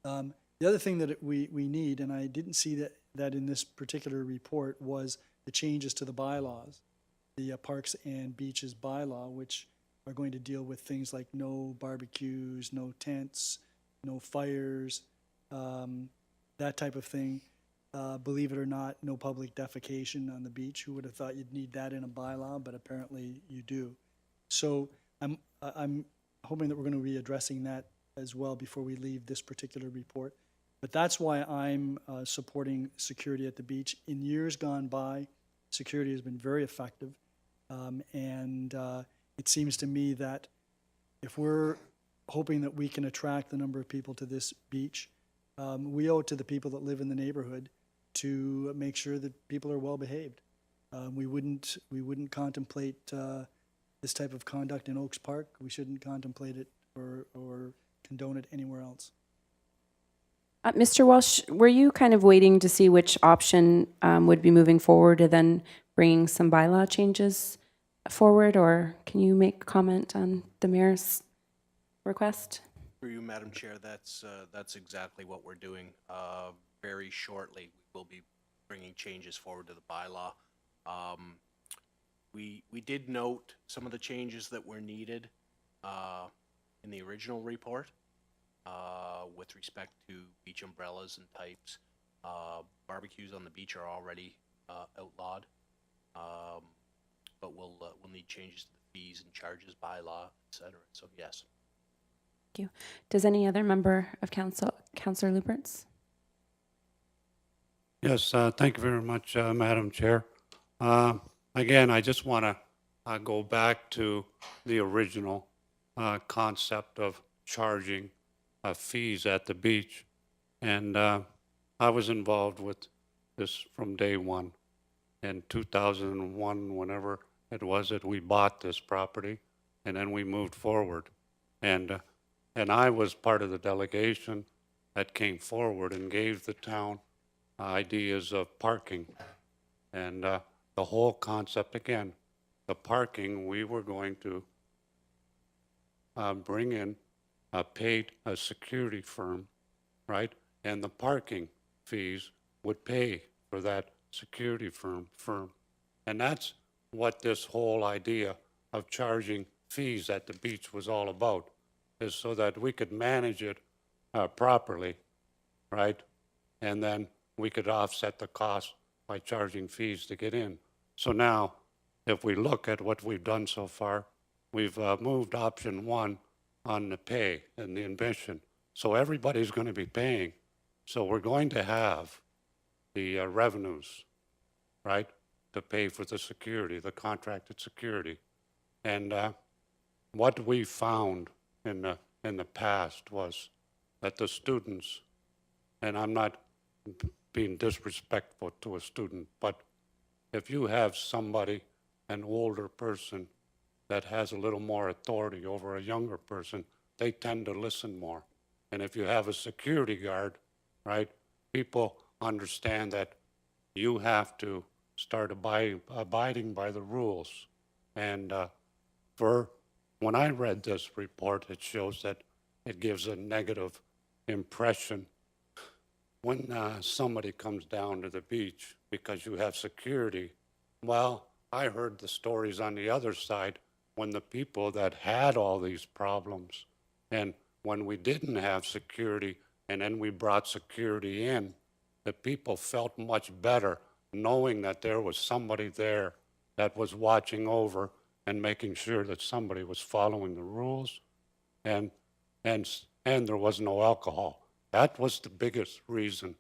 S1: The other thing that we need, and I didn't see that in this particular report, was the changes to the bylaws, the Parks and Beaches bylaw, which are going to deal with things like no barbecues, no tents, no fires, that type of thing. Believe it or not, no public defecation on the beach. Who would have thought you'd need that in a bylaw, but apparently you do. So I'm hoping that we're going to be addressing that as well before we leave this particular report. But that's why I'm supporting security at the beach. In years gone by, security has been very effective. And it seems to me that if we're hoping that we can attract the number of people to this beach, we owe it to the people that live in the neighborhood to make sure that people are well behaved. We wouldn't contemplate this type of conduct in Oaks Park. We shouldn't contemplate it or condone it anywhere else.
S2: Mr. Walsh, were you kind of waiting to see which option would be moving forward and then bringing some bylaw changes forward, or can you make a comment on the mayor's request?
S9: Through you, Madam Chair, that's exactly what we're doing. Very shortly, we'll be bringing changes forward to the bylaw. We did note some of the changes that were needed in the original report with respect to beach umbrellas and types. Barbecues on the beach are already outlawed, but we'll need changes to the fees and charges bylaw, et cetera. So yes.
S2: Thank you. Does any other member of council, Councillor Lupertz?
S8: Yes, thank you very much, Madam Chair. Again, I just want to go back to the original concept of charging fees at the beach. And I was involved with this from day one. In 2001, whenever it was that we bought this property, and then we moved forward. And I was part of the delegation that came forward and gave the town ideas of parking. And the whole concept, again, the parking, we were going to bring in a security firm, right? And the parking fees would pay for that security firm. And that's what this whole idea of charging fees at the beach was all about, is so that we could manage it properly, right? And then we could offset the cost by charging fees to get in. So now, if we look at what we've done so far, we've moved option one on the pay and the admission. So everybody's going to be paying. So we're going to have the revenues, right, to pay for the security, the contracted security. And what we found in the past was that the students, and I'm not being disrespectful to a student, but if you have somebody, an older person, that has a little more authority over a younger person, they tend to listen more. And if you have a security guard, right, people understand that you have to start abiding by the rules. And when I read this report, it shows that it gives a negative impression when somebody comes down to the beach because you have security. Well, I heard the stories on the other side when the people that had all these problems, and when we didn't have security and then we brought security in, the people felt much better knowing that there was somebody there that was watching over and making sure that somebody was following the rules, and there was no alcohol. That was the biggest reason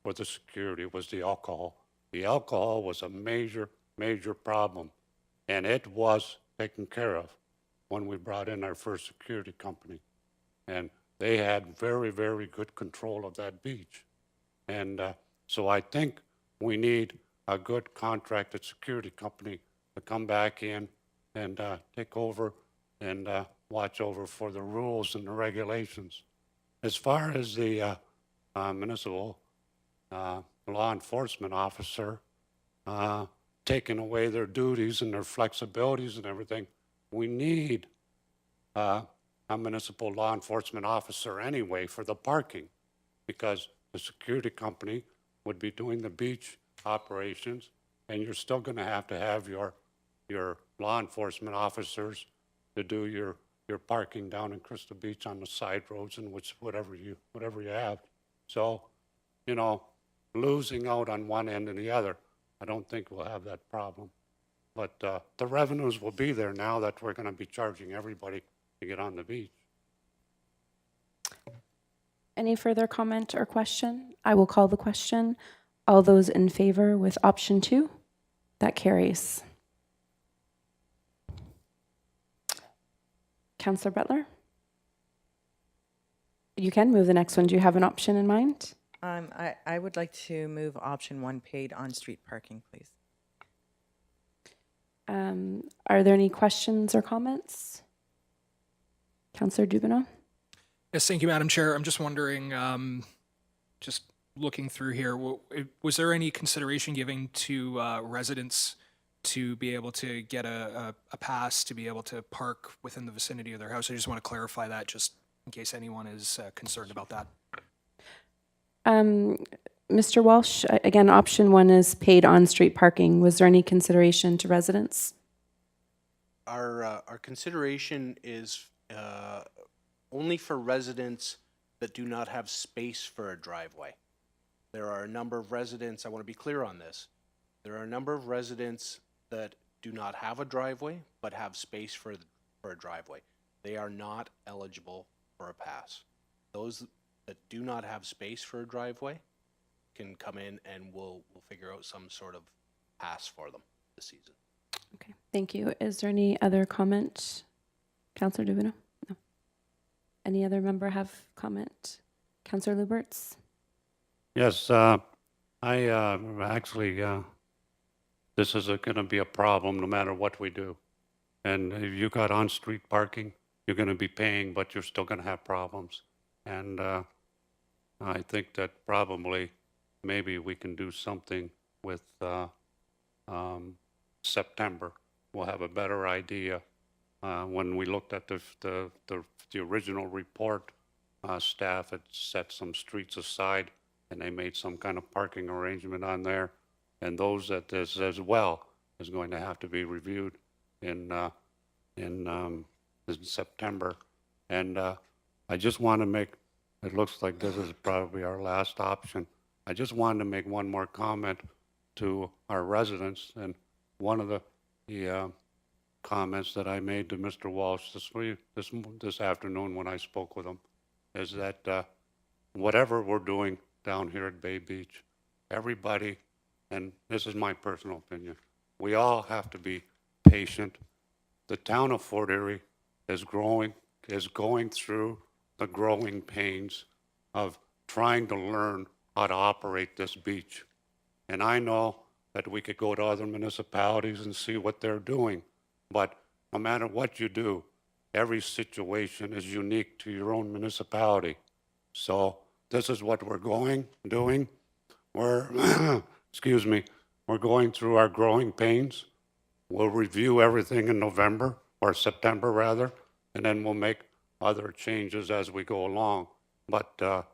S8: for the security, was the alcohol. The alcohol was a major, major problem, and it was taken care of when we brought in our first security company. And they had very, very good control of that beach. And so I think we need a good contracted security company to come back in and take over and watch over for the rules and the regulations. As far as the municipal law enforcement officer taking away their duties and their flexibilities and everything, we need a municipal law enforcement officer anyway for the parking, because the security company would be doing the beach operations, and you're still going to have your law enforcement officers to do your parking down in Crystal Beach on the side roads and whatever you have. So, you know, losing out on one end and the other, I don't think we'll have that problem. But the revenues will be there now that we're going to be charging everybody to get on the beach.
S2: Any further comment or question? I will call the question. All those in favor with option 2? That carries. Councillor Butler? You can move the next one. Do you have an option in mind?
S3: I would like to move option 1, paid on-street parking, please.
S2: Are there any questions or comments? Councillor Dubineau?
S7: Yes, thank you, Madam Chair. I'm just wondering, just looking through here, was there any consideration given to residents to be able to get a pass to be able to park within the vicinity of their house? I just want to clarify that just in case anyone is concerned about that.
S2: Mr. Walsh, again, option 1 is paid on-street parking. Was there any consideration to residents?
S9: Our consideration is only for residents that do not have space for a driveway. There are a number of residents, I want to be clear on this, there are a number of residents that do not have a driveway but have space for a driveway. They are not eligible for a pass. Those that do not have space for a driveway can come in and we'll figure out some sort of pass for them this season.
S2: Okay, thank you. Is there any other comment? Councillor Dubineau? No. Any other member have comment? Councillor Luberts?
S8: Yes, actually, this is going to be a problem no matter what we do. And if you got on-street parking, you're going to be paying, but you're still going to have problems. And I think that probably maybe we can do something with September. We'll have a better idea. When we looked at the original report, staff had set some streets aside and they made some kind of parking arrangement on there. And those that is as well is going to have to be reviewed in September. And I just want to make, it looks like this is probably our last option. I just wanted to make one more comment to our residents. And one of the comments that I made to Mr. Walsh this afternoon when I spoke with him is that whatever we're doing down here at Bay Beach, everybody, and this is my personal opinion, we all have to be patient. The town of Fort Erie is going through the growing pains of trying to learn how to operate this beach. And I know that we could go to other municipalities and see what they're doing, but no matter what you do, every situation is unique to your own municipality. So this is what we're doing. We're, excuse me, we're going through our growing pains. We'll review everything in November, or September rather, and then we'll make other changes as we go along. But the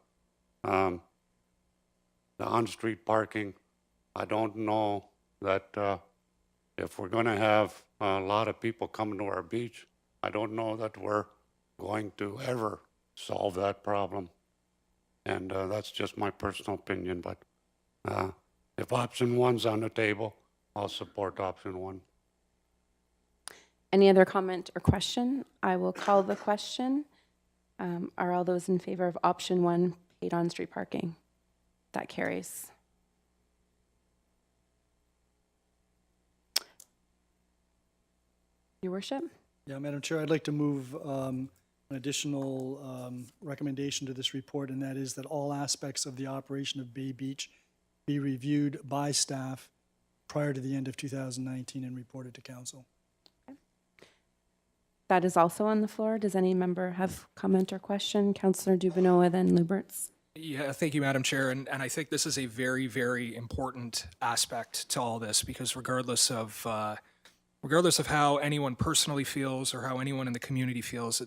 S8: on-street parking, I don't know that if we're going to have a lot of people coming to our beach, I don't know that we're going to ever solve that problem. And that's just my personal opinion. But if option 1's on the table, I'll support option 1.
S2: Any other comment or question? I will call the question. Are all those in favor of option 1, paid on-street parking. That carries. Your worship?
S1: Yeah, Madam Chair, I'd like to move an additional recommendation to this report, and that is that all aspects of the operation of Bay Beach be reviewed by staff prior to the end of 2019 and reported to council.
S2: That is also on the floor. Does any member have comment or question? Councillor Dubinow, then Luberts.
S7: Yeah, thank you, Madam Chair. And I think this is a very, very important aspect to all this, because regardless of how anyone personally feels or how anyone in the community feels,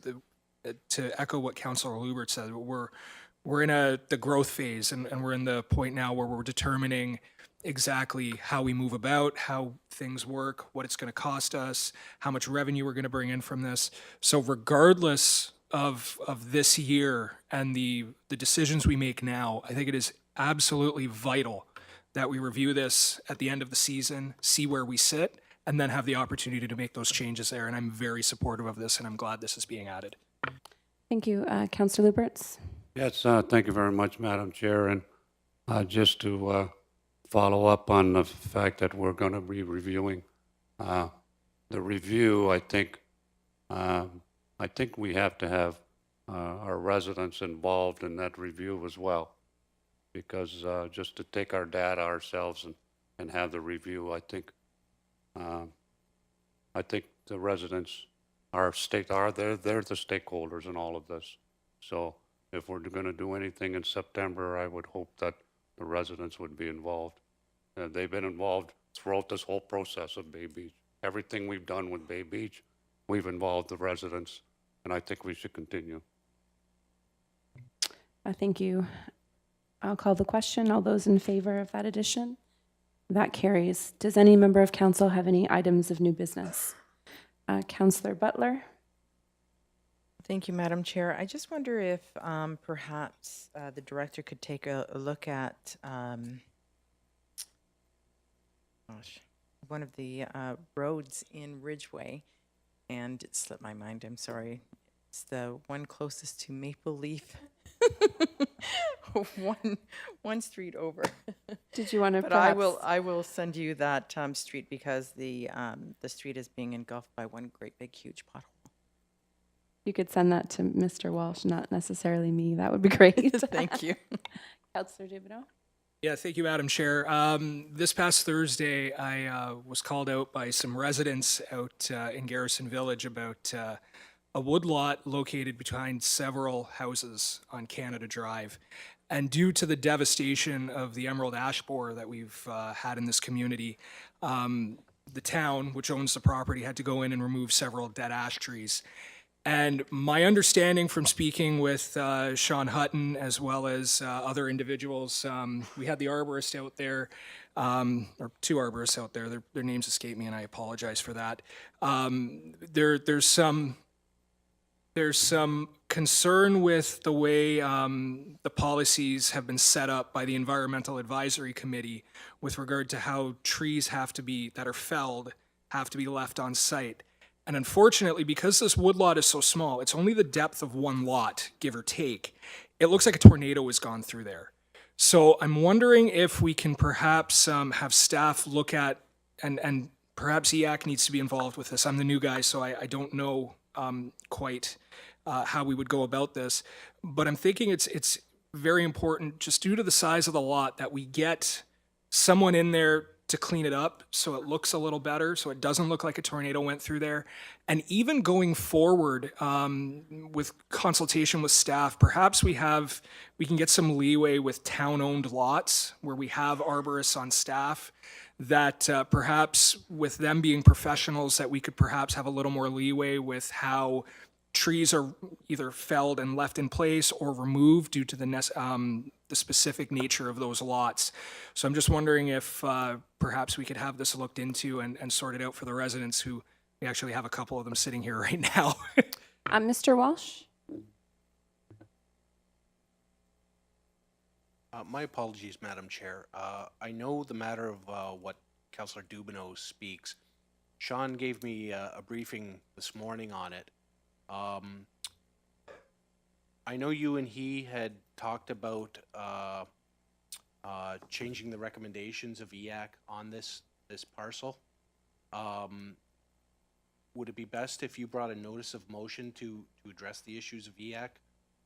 S7: to echo what Councillor Lubert said, we're in the growth phase, and we're in the point now where we're determining exactly how we move about, how things work, what it's going to cost us, how much revenue we're going to bring in from this. So regardless of this year and the decisions we make now, I think it is absolutely vital that we review this at the end of the season, see where we sit, and then have the opportunity to make those changes there. And I'm very supportive of this, and I'm glad this is being added.
S2: Thank you. Councillor Luberts.
S8: Yes, thank you very much, Madam Chair. And just to follow up on the fact that we're going to be reviewing the review, I think we have to have our residents involved in that review as well, because just to take our data ourselves and have the review, I think the residents they're the stakeholders in all of this. So if we're going to do anything in September, I would hope that the residents would be involved. They've been involved throughout this whole process of Bay Beach. Everything we've done with Bay Beach, we've involved the residents, and I think we should continue.
S2: Thank you. I'll call the question. All those in favor of that addition? That carries. Does any member of council have any items of new business? Councillor Butler.
S3: Thank you, Madam Chair. I just wonder if perhaps the director could take a look at one of the roads in Ridgeway, and it slipped my mind, I'm sorry. It's the one closest to Maple Leaf. one street over.
S2: Did you want to?
S3: But I will send you that street, because the street is being engulfed by one great big huge pothole.
S2: You could send that to Mr. Walsh, not necessarily me. That would be great.
S3: Thank you.
S2: Councillor Dubinow.
S7: Yeah, thank you, Madam Chair. This past Thursday, I was called out by some residents out in Garrison Village about a woodlot located behind several houses on Canada Drive. And due to the devastation of the emerald ash borer that we've had in this community, the town, which owns the property, had to go in and remove several dead ash trees. And my understanding from speaking with Sean Hutton, as well as other individuals, we had the arborist out there, or two arborists out there. Their names escape me, and I apologize for that. There's some concern with the way the policies have been set up by the Environmental Advisory Committee with regard to how trees that are felled have to be left on site. And unfortunately, because this woodlot is so small, it's only the depth of one lot, give or take. It looks like a tornado has gone through there. So I'm wondering if we can perhaps have staff look at, and perhaps EAC needs to be involved with this. I'm the new guy, so I don't know quite how we would go about this. But I'm thinking it's very important, just due to the size of the lot, that we get someone in there to clean it up so it looks a little better, so it doesn't look like a tornado went through there. And even going forward with consultation with staff, perhaps we can get some leeway with town-owned lots where we have arborists on staff, that perhaps with them being professionals, that we could perhaps have a little more leeway with how trees are either felled and left in place or removed due to the specific nature of those lots. So I'm just wondering if perhaps we could have this looked into and sorted out for the residents, who we actually have a couple of them sitting here right now.
S2: Mr. Walsh.
S9: My apologies, Madam Chair. I know the matter of what Councillor Dubinow speaks. Sean gave me a briefing this morning on it. I know you and he had talked about changing the recommendations of EAC on this parcel. Would it be best if you brought a notice of motion to address the issues of EAC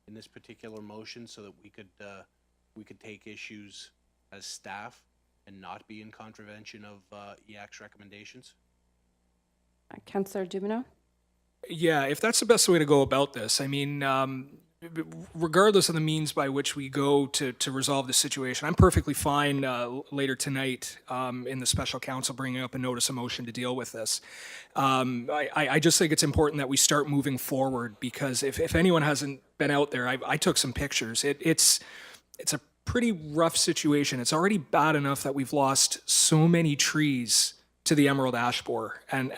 S9: in this particular motion so that we could take issues as staff and not be in contravention of EAC's recommendations?
S2: Councillor Dubino?
S7: Yeah, if that's the best way to go about this, I mean, regardless of the means by which we go to resolve the situation, I'm perfectly fine later tonight in the special council bringing up a notice of motion to deal with this. I just think it's important that we start moving forward, because if anyone hasn't been out there, I took some pictures. It's a pretty rough situation. It's already bad enough that we've lost so many trees to the emerald ash borer. And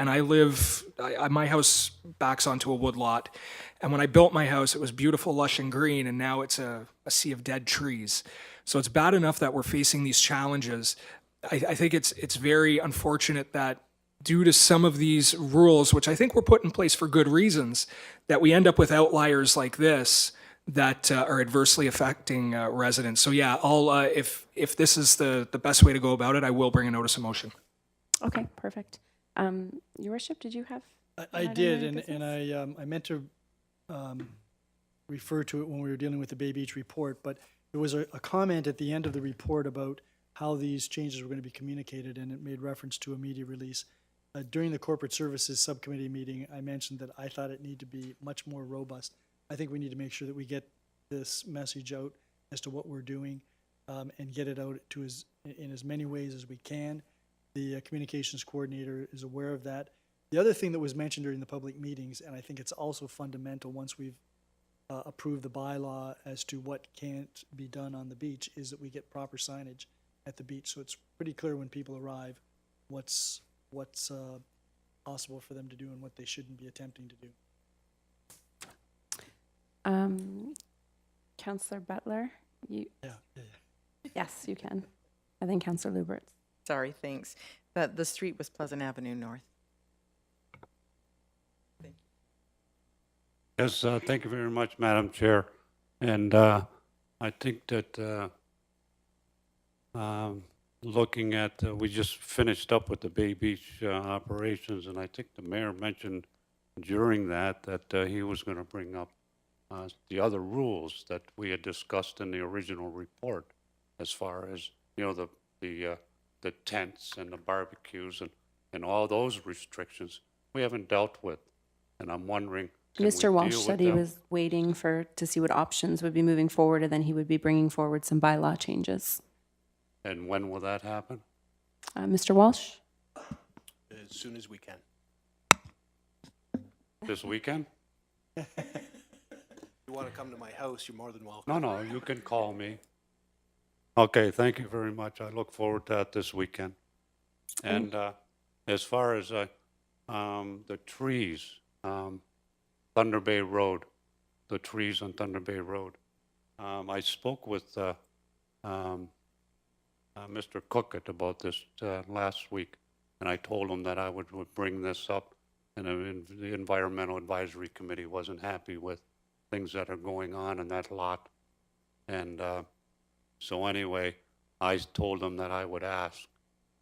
S7: my house backs onto a wood lot. And when I built my house, it was beautiful, lush and green, and now it's a sea of dead trees. So it's bad enough that we're facing these challenges. I think it's very unfortunate that due to some of these rules, which I think were put in place for good reasons, that we end up with outliers like this that are adversely affecting residents. So yeah, if this is the best way to go about it, I will bring a notice of motion.
S2: Okay, perfect. Your worship, did you have?
S1: I did, and I meant to refer to it when we were dealing with the Bay Beach report, but there was a comment at the end of the report about how these changes were going to be communicated, and it made reference to a media release. During the Corporate Services Subcommittee meeting, I mentioned that I thought it needed to be much more robust. I think we need to make sure that we get this message out as to what we're doing and get it out in as many ways as we can. The communications coordinator is aware of that. The other thing that was mentioned during the public meetings, and I think it's also fundamental once we've approved the bylaw as to what can't be done on the beach, is that we get proper signage at the beach. So it's pretty clear when people arrive what's possible for them to do and what they shouldn't be attempting to do.
S2: Councillor Butler?
S1: Yeah.
S2: Yes, you can. And then Councillor Lubert.
S3: Sorry, thanks. The street was Pleasant Avenue North.
S8: Yes, thank you very much, Madam Chair. And I think that looking at, we just finished up with the Bay Beach operations, and I think the mayor mentioned during that he was going to bring up the other rules that we had discussed in the original report, as far as, the tents and the barbecues and all those restrictions we haven't dealt with. And I'm wondering, can we
S2: Mr.
S8: deal
S2: Walsh
S8: with
S2: said he
S8: them?
S2: was waiting to see what options would be moving forward, and then he would be bringing forward some bylaw changes.
S8: And when will that happen?
S2: Mr. Walsh?
S9: As soon as we can.
S8: This weekend?
S9: If you want to come to my house, you're more than welcome.
S8: No, you can call me. Okay, thank you very much. I look forward to that this weekend. And as far as the trees, Thunder Bay Road, the trees on Thunder Bay Road, I spoke with Mr. Cookett about this last week, and I told him that I would bring this up, and the Environmental Advisory Committee wasn't happy with things that are going on in that lot. And so anyway, I told them that I would ask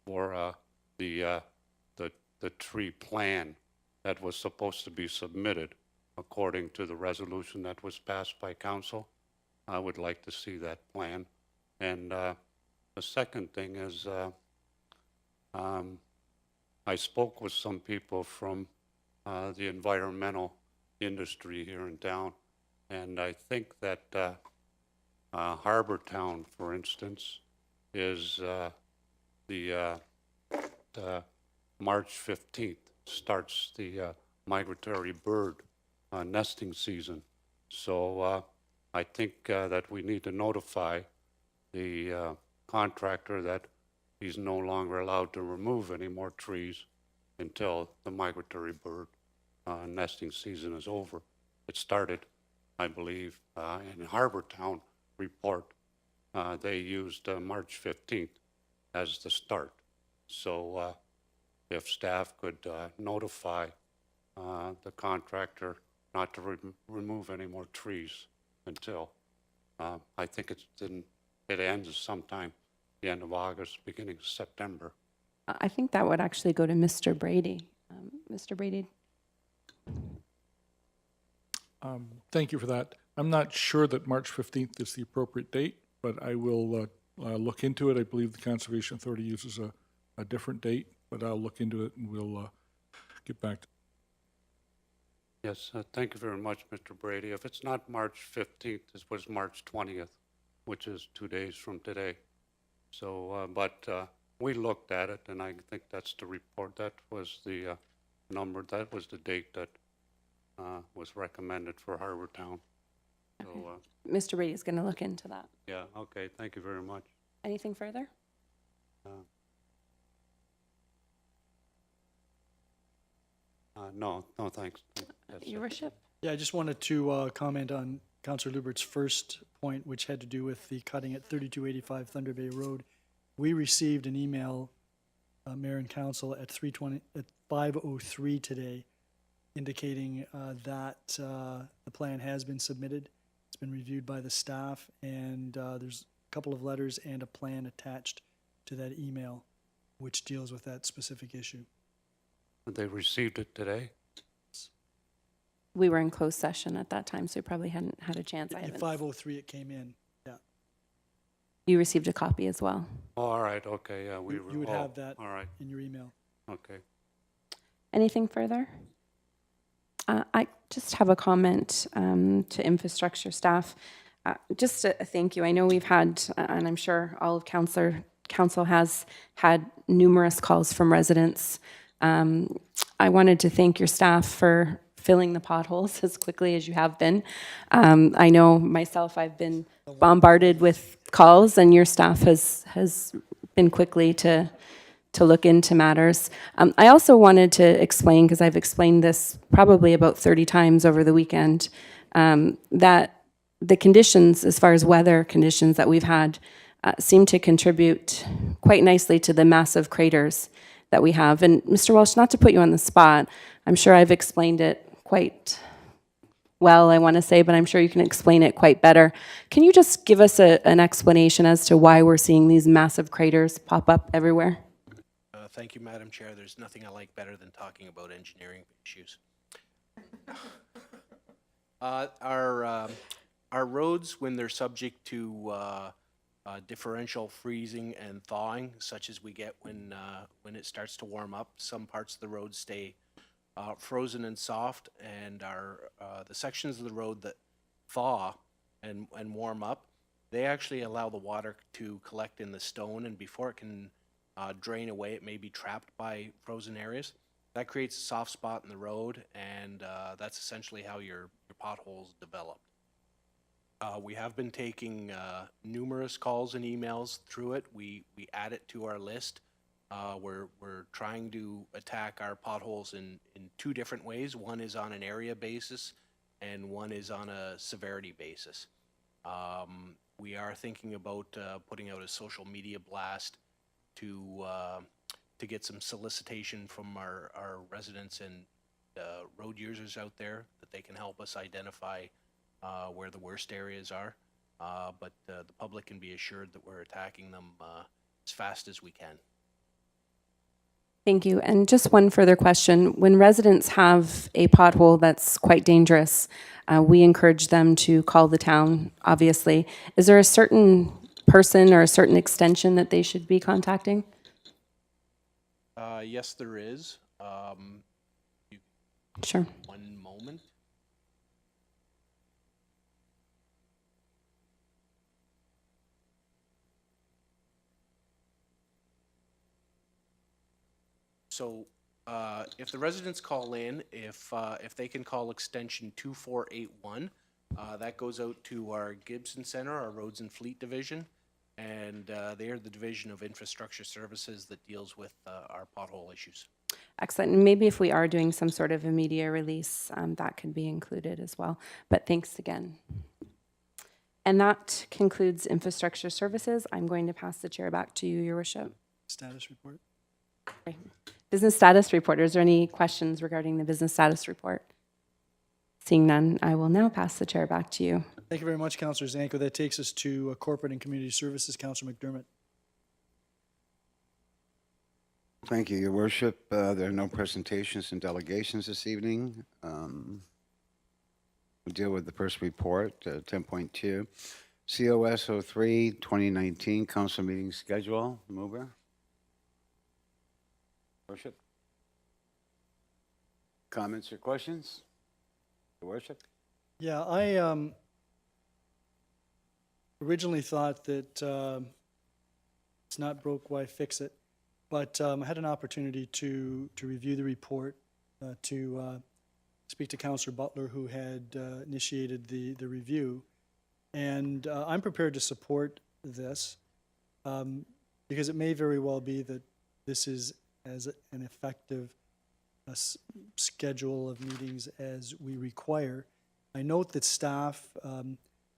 S8: for the tree plan that was supposed to be submitted according to the resolution that was passed by council. I would like to see that plan. And the second thing is, I spoke with some people from the environmental industry here in town, and I think that Harbor Town, for instance, is the March 15th starts the migratory bird nesting season. So I think that we need to notify the contractor that he's no longer allowed to remove any more trees until the migratory bird nesting season is over. It started, I believe, in Harbor Town report. They used March 15th as the start. So if staff could notify the contractor not to remove any more trees until I think it ends sometime the end of August, beginning of September.
S2: I think that would actually go to Mr. Brady. Mr. Brady?
S5: Thank you for that. I'm not sure that March 15th is the appropriate date, but I will look into it. I believe the Conservation Authority uses a different date, but I'll look into it and we'll get back to.
S8: Yes, thank you very much, Mr. Brady. If it's not March 15th, it was March 20th, which is 2 days from today. So, but we looked at it, and I think that's the report. That was the number, that was the date that was recommended for Harbor Town. So,
S2: Mr. Brady is going to look into that.
S8: yeah, okay, thank you very much.
S2: Anything further?
S8: No, thanks. That's
S2: Your
S8: it.
S2: worship?
S1: Yeah, I just wanted to comment on Councillor Lubert's first point, which had to do with the cutting at 3285 Thunder Bay Road. We received an email, Mayor and Council, at 5:03 today, indicating that the plan has been submitted. It's been reviewed by the staff, and there's a couple of letters and a plan attached to that email, which deals with that specific issue.
S8: They received it today?
S2: We were in closed session at that time, so we probably hadn't had a chance. I
S1: At
S2: haven't.
S1: 5:03 it came in. Yeah,
S2: You received a copy as well.
S8: Oh, all right, okay, yeah, we
S1: you
S8: were.
S1: would
S8: oh,
S1: have that
S8: All right,
S1: in your email.
S8: okay.
S2: Anything further? I just have a comment to infrastructure staff. Just a thank you. I know we've had, and I'm sure all of council has had numerous calls from residents. I wanted to thank your staff for filling the potholes as quickly as you have been. I know myself, I've been bombarded with calls, and your staff has been quickly to look into matters. I also wanted to explain, because I've explained this probably about 30 times over the weekend, that the conditions, as far as weather conditions that we've had, seem to contribute quite nicely to the massive craters that we have. And Mr. Walsh, not to put you on the spot, I'm sure I've explained it quite well, I want to say, but I'm sure you can explain it quite better. Can you just give us an explanation as to why we're seeing these massive craters pop up everywhere?
S9: Thank you, Madam Chair. There's nothing I like better than talking about engineering issues. Our roads, when they're subject to differential freezing and thawing, such as we get when it starts to warm up, some parts of the road stay frozen and soft, and the sections of the road that thaw and warm up, they actually allow the water to collect in the stone, and before it can drain away, it may be trapped by frozen areas. That creates a soft spot in the road, and that's essentially how your potholes develop. We have been taking numerous calls and emails through it. We add it to our list. We're trying to attack our potholes in 2 different ways. One is on an area basis, and one is on a severity basis. We are thinking about putting out a social media blast to get some solicitation from our residents and road users out there, that they can help us identify where the worst areas are. But the public can be assured that we're attacking them as fast as we can.
S2: Thank you. And just one further question. When residents have a pothole that's quite dangerous, we encourage them to call the town, obviously. Is there a certain person or a certain extension that they should be contacting?
S9: Yes, there is.
S2: Sure.
S9: One moment. So if the residents call in, if they can call extension 2481, that goes out to our Gibson Center, our Roads and Fleet Division, and they are the Division of Infrastructure Services that deals with our pothole issues.
S2: Excellent. And maybe if we are doing some sort of a media release, that could be included as well. But thanks again. And that concludes infrastructure services. I'm going to pass the chair back to you, Your Worship.
S1: Status report.
S2: Okay. Business status report. Is there any questions regarding the business status report? Seeing none, I will now pass the chair back to you.
S1: Thank you very much, Councillor Zanko. That takes us to Corporate and Community Services, Councillor McDermott.
S6: Thank you, Your Worship. There are no presentations and delegations this evening. We'll deal with the first report, 10.2. COS 03 2019 council meeting schedule. Mover. Worship. Comments or questions? Your Worship.
S1: Yeah, I originally thought that it's not broke, why fix it? But I had an opportunity to review the report, to speak to Councillor Butler, who had initiated the review. And I'm prepared to support this because it may very well be that this is as an effective schedule of meetings as we require. I note that staff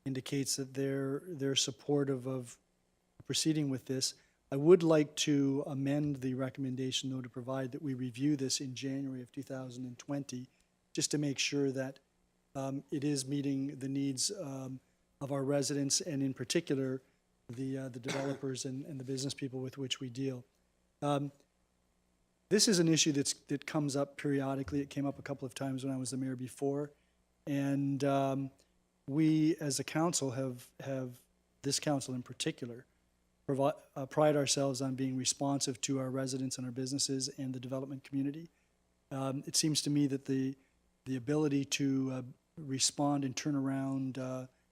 S1: indicates that they're supportive of proceeding with this. I would like to amend the recommendation, though, to provide that we review this in January of 2020, just to make sure that it is meeting the needs of our residents, and in particular, the developers and the business people with which we deal. This is an issue that comes up periodically. It came up a couple of times when I was the mayor before, and we, as a council, have this council in particular, pride ourselves on being responsive to our residents and our businesses and the development community. It seems to me that the ability to respond and turn around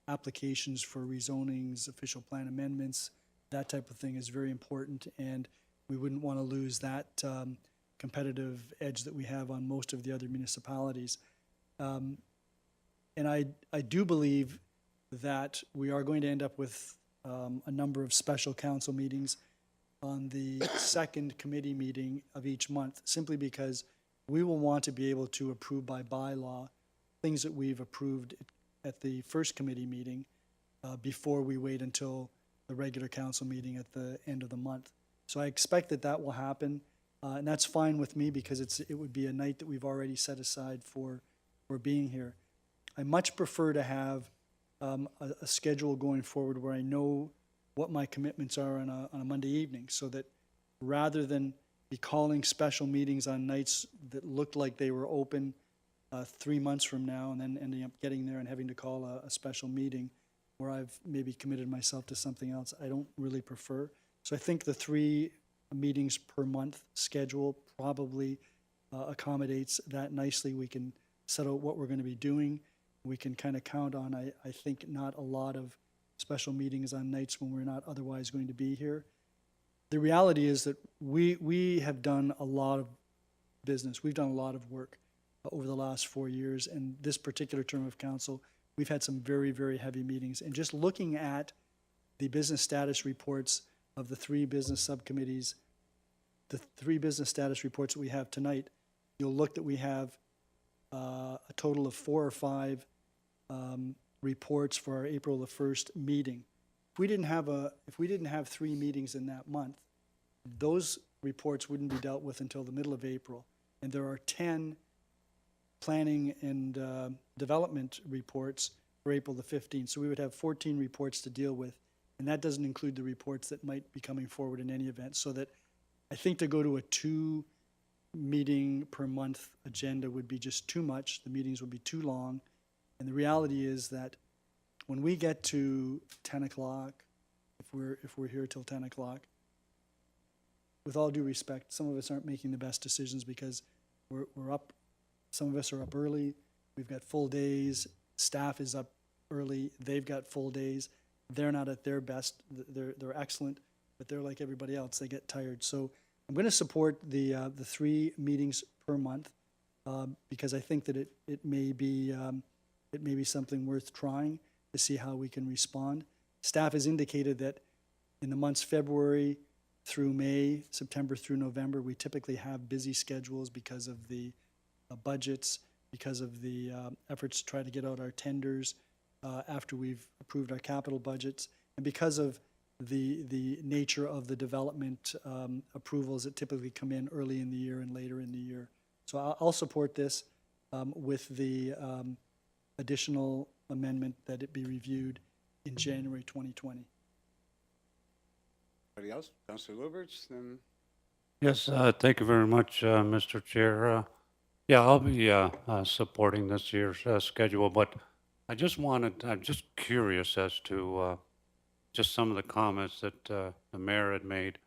S1: applications for rezonings, official plan amendments, that type of thing is very important, and we wouldn't want to lose that competitive edge that we have on most of the other municipalities. And I do believe that we are going to end up with a number of special council meetings on the second committee meeting of each month, simply because we will want to be able to approve by bylaw things that we've approved at the first committee meeting before we wait until the regular council meeting at the end of the month. So I expect that will happen, and that's fine with me because it would be a night that we've already set aside for being here. I much prefer to have a schedule going forward where I know what my commitments are on a Monday evening, so that rather than be calling special meetings on nights that looked like they were open 3 months from now and then ending up getting there and having to call a special meeting where I've maybe committed myself to something else, I don't really prefer. So I think the 3 meetings per month schedule probably accommodates that nicely. We can set out what we're going to be doing. We can kind of count on, I think, not a lot of special meetings on nights when we're not otherwise going to be here. The reality is that we have done a lot of business. We've done a lot of work over the last 4 years, and this particular term of council, we've had some very, very heavy meetings. And just looking at the business status reports of the 3 business subcommittees, the 3 business status reports that we have tonight, you'll look that we have a total of 4 or 5 reports for our April the 1st meeting. If we didn't have 3 meetings in that month, those reports wouldn't be dealt with until the middle of April. And there are 10 planning and development reports for April the 15th. So we would have 14 reports to deal with, and that doesn't include the reports that might be coming forward in any event. So that I think to go to a 2 meeting per month agenda would be just too much. The meetings would be too long. And the reality is that when we get to 10 o'clock, if we're here till 10 o'clock, with all due respect, some of us aren't making the best decisions because we're up. Some of us are up early. We've got full days. Staff is up early. They've got full days. They're not at their best. They're excellent, but they're like everybody else. They get tired. So I'm going to support the 3 meetings per month because I think that it may be something worth trying to see how we can respond. Staff has indicated that in the months February through May, September through November, we typically have busy schedules because of the budgets, because of the efforts to try to get out our tenders after we've approved our capital budgets, and because of the nature of the development approvals that typically come in early in the year and later in the year. So I'll support this with the additional amendment that it be reviewed in January 2020.
S6: Anybody else? Councilor Luberts, then
S8: Yes, thank you very much, Mr. Chair. Yeah, I'll be supporting this year's schedule, but I'm just curious as to just some of the comments that the mayor had made,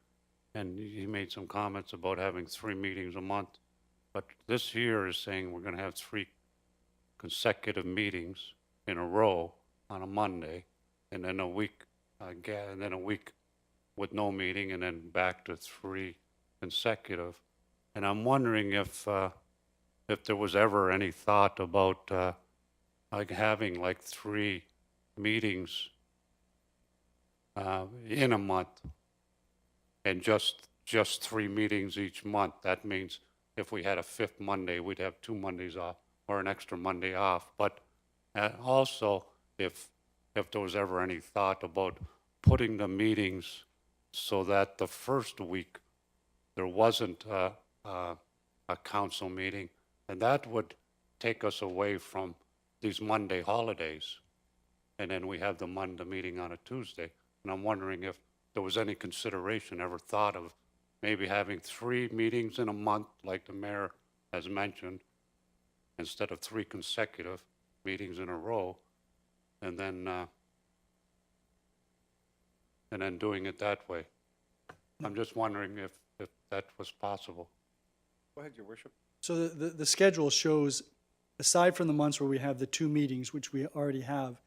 S8: and he made some comments about having 3 meetings a month. But this year is saying we're going to have 3 consecutive meetings in a row on a Monday, and then a week, and then a week with no meeting, and then back to 3 consecutive. And I'm wondering if there was ever any thought about like having like 3 meetings in a month, and just 3 meetings each month. That means if we had a 5th Monday, we'd have 2 Mondays off or an extra Monday off. But also, if there was ever any thought about putting the meetings so that the first week there wasn't a council meeting, and that would take us away from these Monday holidays. And then we have the Monday meeting on a Tuesday. And I'm wondering if there was any consideration ever thought of maybe having 3 meetings in a month, like the mayor has mentioned, instead of 3 consecutive meetings in a row, and then doing it that way. I'm just wondering if that was possible.
S6: go ahead, Your Worship.
S1: So the schedule shows, aside from the months where we have the 2 meetings, which we already have,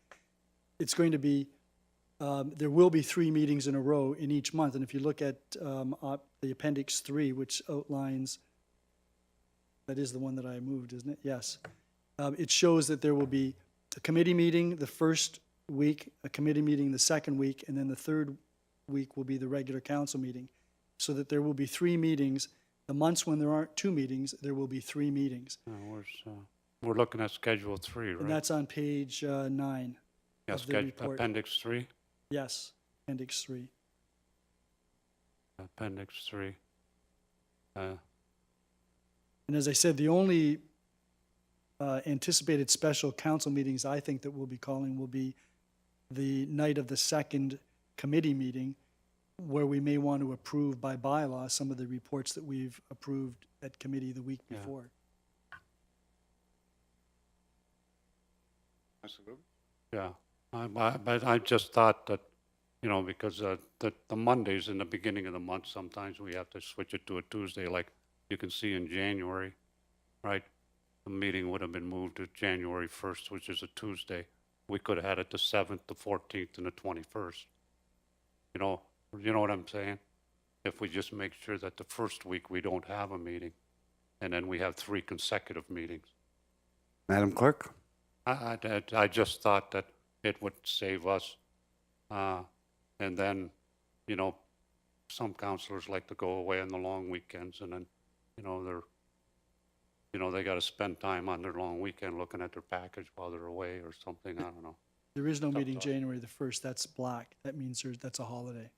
S1: it's going to be, there will be 3 meetings in a row in each month. And if you look at the Appendix 3, which outlines, that is the one that I moved, isn't it? Yes. It shows that there will be a committee meeting the first week, a committee meeting the second week, and then the third week will be the regular council meeting. So that there will be 3 meetings. The months when there aren't 2 meetings, there will be 3 meetings.
S8: We're looking at Schedule 3, right?
S1: And that's on page 9
S8: Yeah,
S1: of the report.
S8: Appendix 3?
S1: Yes, Appendix 3.
S8: Appendix 3.
S1: And as I said, the only anticipated special council meetings I think that we'll be calling will be the night of the second committee meeting, where we may want to approve by bylaw some of the reports that we've approved at committee the week
S8: Yeah.
S1: before.
S6: Councilor Luberts?
S8: Yeah, but I just thought that, you know, because the Mondays in the beginning of the month, sometimes we have to switch it to a Tuesday, like you can see in January, right? The meeting would have been moved to January 1st, which is a Tuesday. We could have had it the 7th, the 14th, and the 21st. You know what I'm saying? If we just make sure that the first week we don't have a meeting, and then we have 3 consecutive meetings.
S6: Madam Clerk?
S8: I just thought that it would save us. And then, you know, some counselors like to go away on the long weekends, and then, they got to spend time on their long weekend looking at their package while they're away or something. I don't know.
S1: There is no meeting
S8: off.
S1: January the 1st. That's black. That means that's a holiday.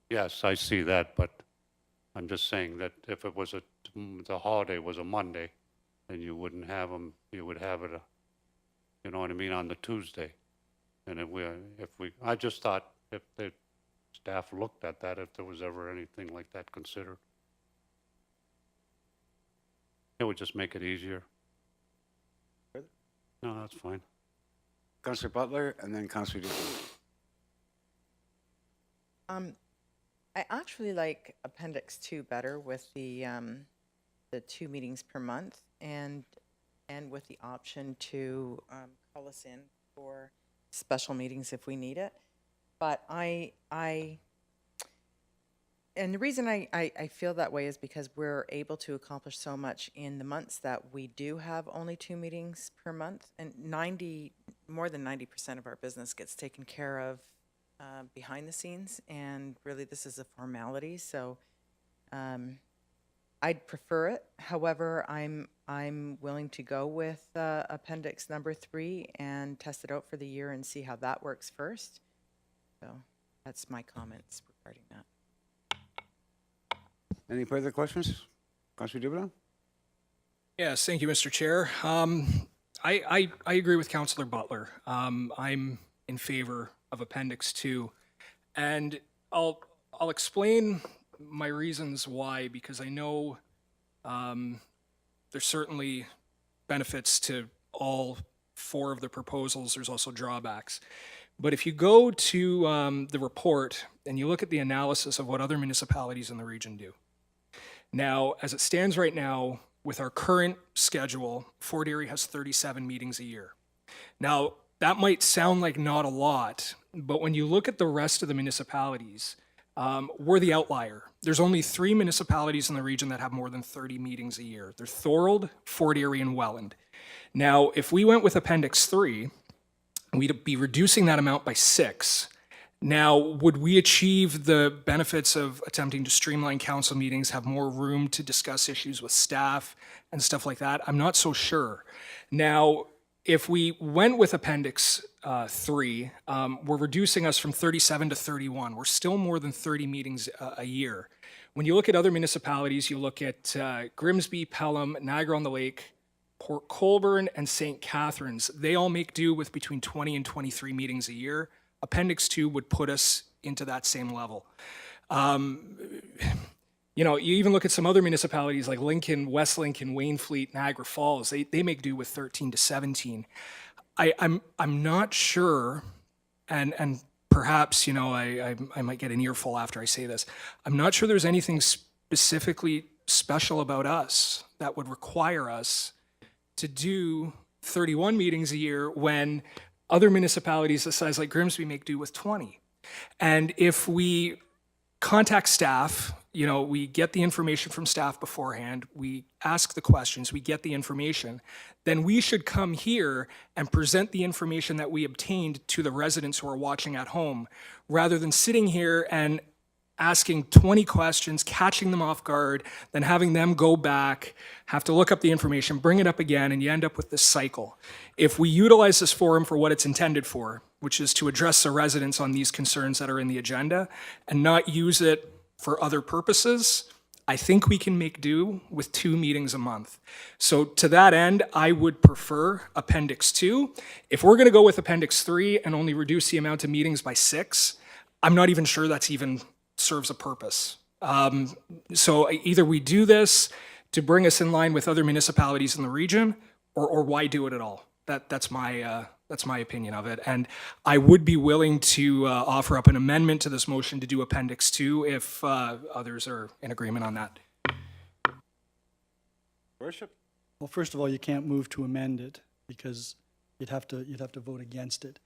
S8: Yes, I see that, but I'm just saying that if it was the holiday was a Monday, then you wouldn't have them. You would have it, you know what I mean, on the Tuesday. And I just thought if the staff looked at that, if there was ever anything like that considered, it would just make it easier. No, that's fine.
S6: Councilor Butler, and then Councilor Dubois.
S3: I actually like Appendix 2 better with the 2 meetings per month, and with the option to call us in for special meetings if we need it. But and the reason I feel that way is because we're able to accomplish so much in the months that we do have only 2 meetings per month, and more than 90% of our business gets taken care of behind the scenes, and really this is a formality. So I'd prefer it. However, I'm willing to go with Appendix number 3 and test it out for the year and see how that works first. So that's my comments regarding that.
S6: Any further questions? Councilor Dubois?
S7: Yes, thank you, Mr. Chair. I agree with Councillor Butler. I'm in favor of Appendix 2. And I'll explain my reasons why, because I know there's certainly benefits to all 4 of the proposals. There's also drawbacks. But if you go to the report and you look at the analysis of what other municipalities in the region do. Now, as it stands right now, with our current schedule, Fort Erie has 37 meetings a year. Now, that might sound like not a lot, but when you look at the rest of the municipalities, we're the outlier. There's only 3 municipalities in the region that have more than 30 meetings a year. They're Thorold, Fort Erie, and Welland. Now, if we went with Appendix 3, we'd be reducing that amount by 6. Now, would we achieve the benefits of attempting to streamline council meetings, have more room to discuss issues with staff and stuff like that? I'm not so sure. Now, if we went with Appendix 3, we're reducing us from 37 to 31. We're still more than 30 meetings a year. When you look at other municipalities, you look at Grimsby, Pelham, Niagara-on-the-Lake, Port Colborne, and St. Catharines. They all make do with between 20 and 23 meetings a year. Appendix 2 would put us into that same level. You know, you even look at some other municipalities like Lincoln, West Lincoln, Waynfleet, Niagara Falls. They make do with 13 to 17. I'm not sure, and perhaps, you know, I might get an earful after I say this. I'm not sure there's anything specifically special about us that would require us to do 31 meetings a year when other municipalities the size like Grimsby make do with 20. And if we contact staff, you know, we get the information from staff beforehand, we ask the questions, we get the information, then we should come here and present the information that we obtained to the residents who are watching at home, rather than sitting here and asking 20 questions, catching them off guard, then having them go back, have to look up the information, bring it up again, and you end up with this cycle. If we utilize this forum for what it's intended for, which is to address the residents on these concerns that are in the agenda, and not use it for other purposes, I think we can make do with 2 meetings a month. So to that end, I would prefer Appendix 2. If we're gonna go with Appendix 3 and only reduce the amount of meetings by 6, I'm not even sure that's even serves a purpose. So either we do this to bring us in line with other municipalities in the region, or why do it at all? That's my opinion of it. And I would be willing to offer up an amendment to this motion to do Appendix 2 if others are in agreement on that.
S6: Worship?
S1: Well, first of all, you can't move to amend it because you'd have to vote against it.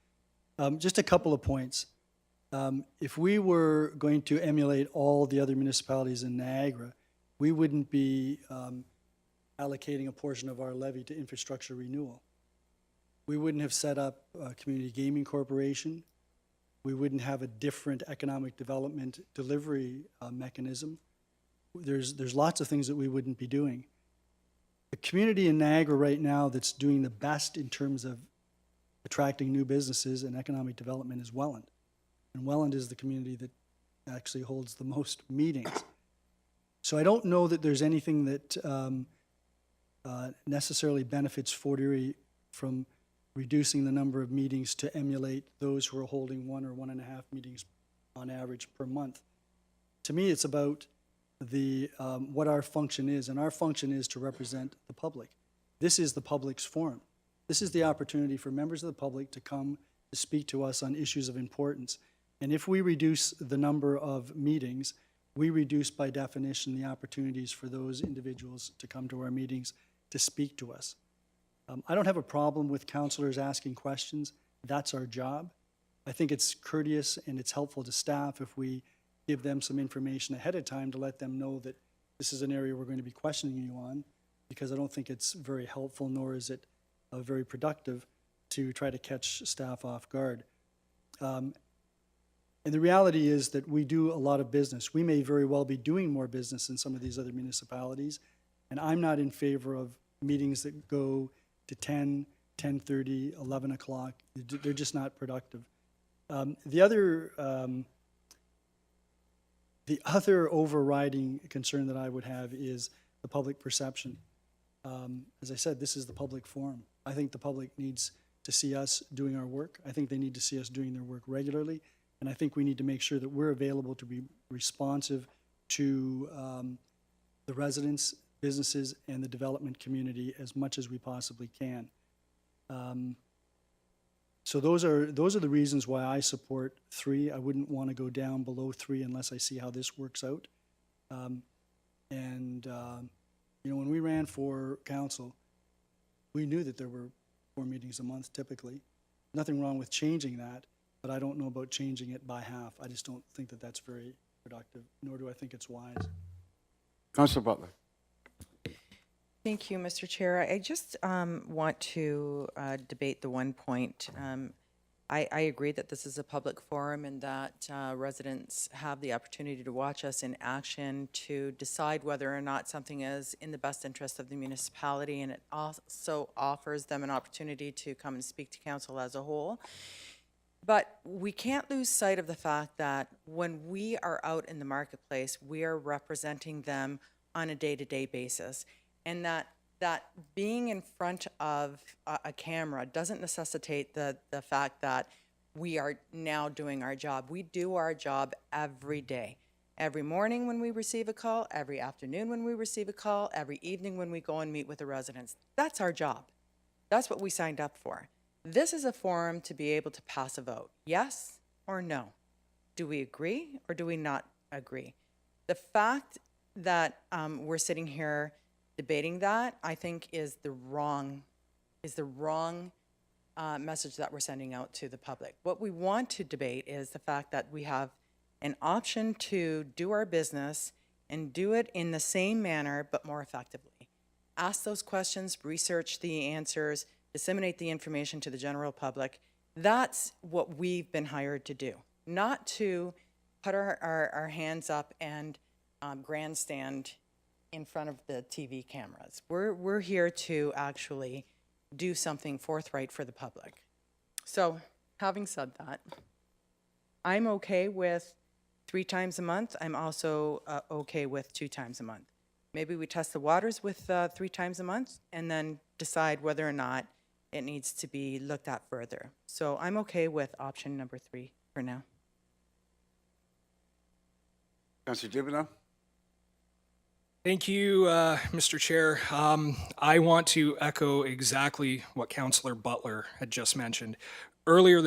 S1: Just a couple of points. If we were going to emulate all the other municipalities in Niagara, we wouldn't be allocating a portion of our levy to infrastructure renewal. We wouldn't have set up a community gaming corporation. We wouldn't have a different economic development delivery mechanism. There's lots of things that we wouldn't be doing. The community in Niagara right now that's doing the best in terms of attracting new businesses and economic development is Welland. And Welland is the community that actually holds the most meetings. So I don't know that there's anything that necessarily benefits Fort Erie from reducing the number of meetings to emulate those who are holding 1 or 1.5 meetings on average per month. To me, it's about the what our function is, and our function is to represent the public. This is the public's forum. This is the opportunity for members of the public to come to speak to us on issues of importance. And if we reduce the number of meetings, we reduce by definition the opportunities for those individuals to come to our meetings to speak to us. I don't have a problem with councillors asking questions. That's our job. I think it's courteous and it's helpful to staff if we give them some information ahead of time to let them know that this is an area we're going to be questioning you on, because I don't think it's very helpful, nor is it very productive to try to catch staff off guard. And the reality is that we do a lot of business. We may very well be doing more business than some of these other municipalities, and I'm not in favor of meetings that go to 10, 10:30, 11 o'clock. They're just not productive. The other overriding concern that I would have is the public perception. as I said, this is the public forum. I think the public needs to see us doing our work. I think they need to see us doing their work regularly. And I think we need to make sure that we're available to be responsive to the residents, businesses, and the development community as much as we possibly can. So those are the reasons why I support 3. I wouldn't want to go down below 3 unless I see how this works out. You know, when we ran for council, we knew that there were 4 meetings a month typically. Nothing wrong with changing that, but I don't know about changing it by half. I just don't think that that's very productive, nor do I think it's wise.
S6: Councillor Butler.
S3: Thank you, Mr. Chair. I just want to debate the one point. I agree that this is a public forum and that residents have the opportunity to watch us in action to decide whether or not something is in the best interest of the municipality, and it also offers them an opportunity to come and speak to council as a whole. But we can't lose sight of the fact that when we are out in the marketplace, we are representing them on a day-to-day basis, and that being in front of a camera doesn't necessitate the fact that we are now doing our job. We do our job every day. Every morning when we receive a call, every afternoon when we receive a call, every evening when we go and meet with the residents. That's our job. That's what we signed up for. This is a forum to be able to pass a vote, yes or no. Do we agree or do we not agree? The fact that we're sitting here debating that, I think, is the wrong message that we're sending out to the public. What we want to debate is the fact that we have an option to do our business and do it in the same manner but more effectively. Ask those questions, research the answers, disseminate the information to the general public. That's what we've been hired to do, not to put our hands up and grandstand in front of the TV cameras. We're here to actually do something forthright for the public. So, having said that, I'm okay with 3 times a month. I'm also okay with 2 times a month. Maybe we test the waters with 3 times a month and then decide whether or not it needs to be looked at further. So I'm okay with option number 3 for now.
S6: Councillor Dubino.
S7: Thank you, Mr. Chair. I want to echo exactly what Councillor Butler had just mentioned. Earlier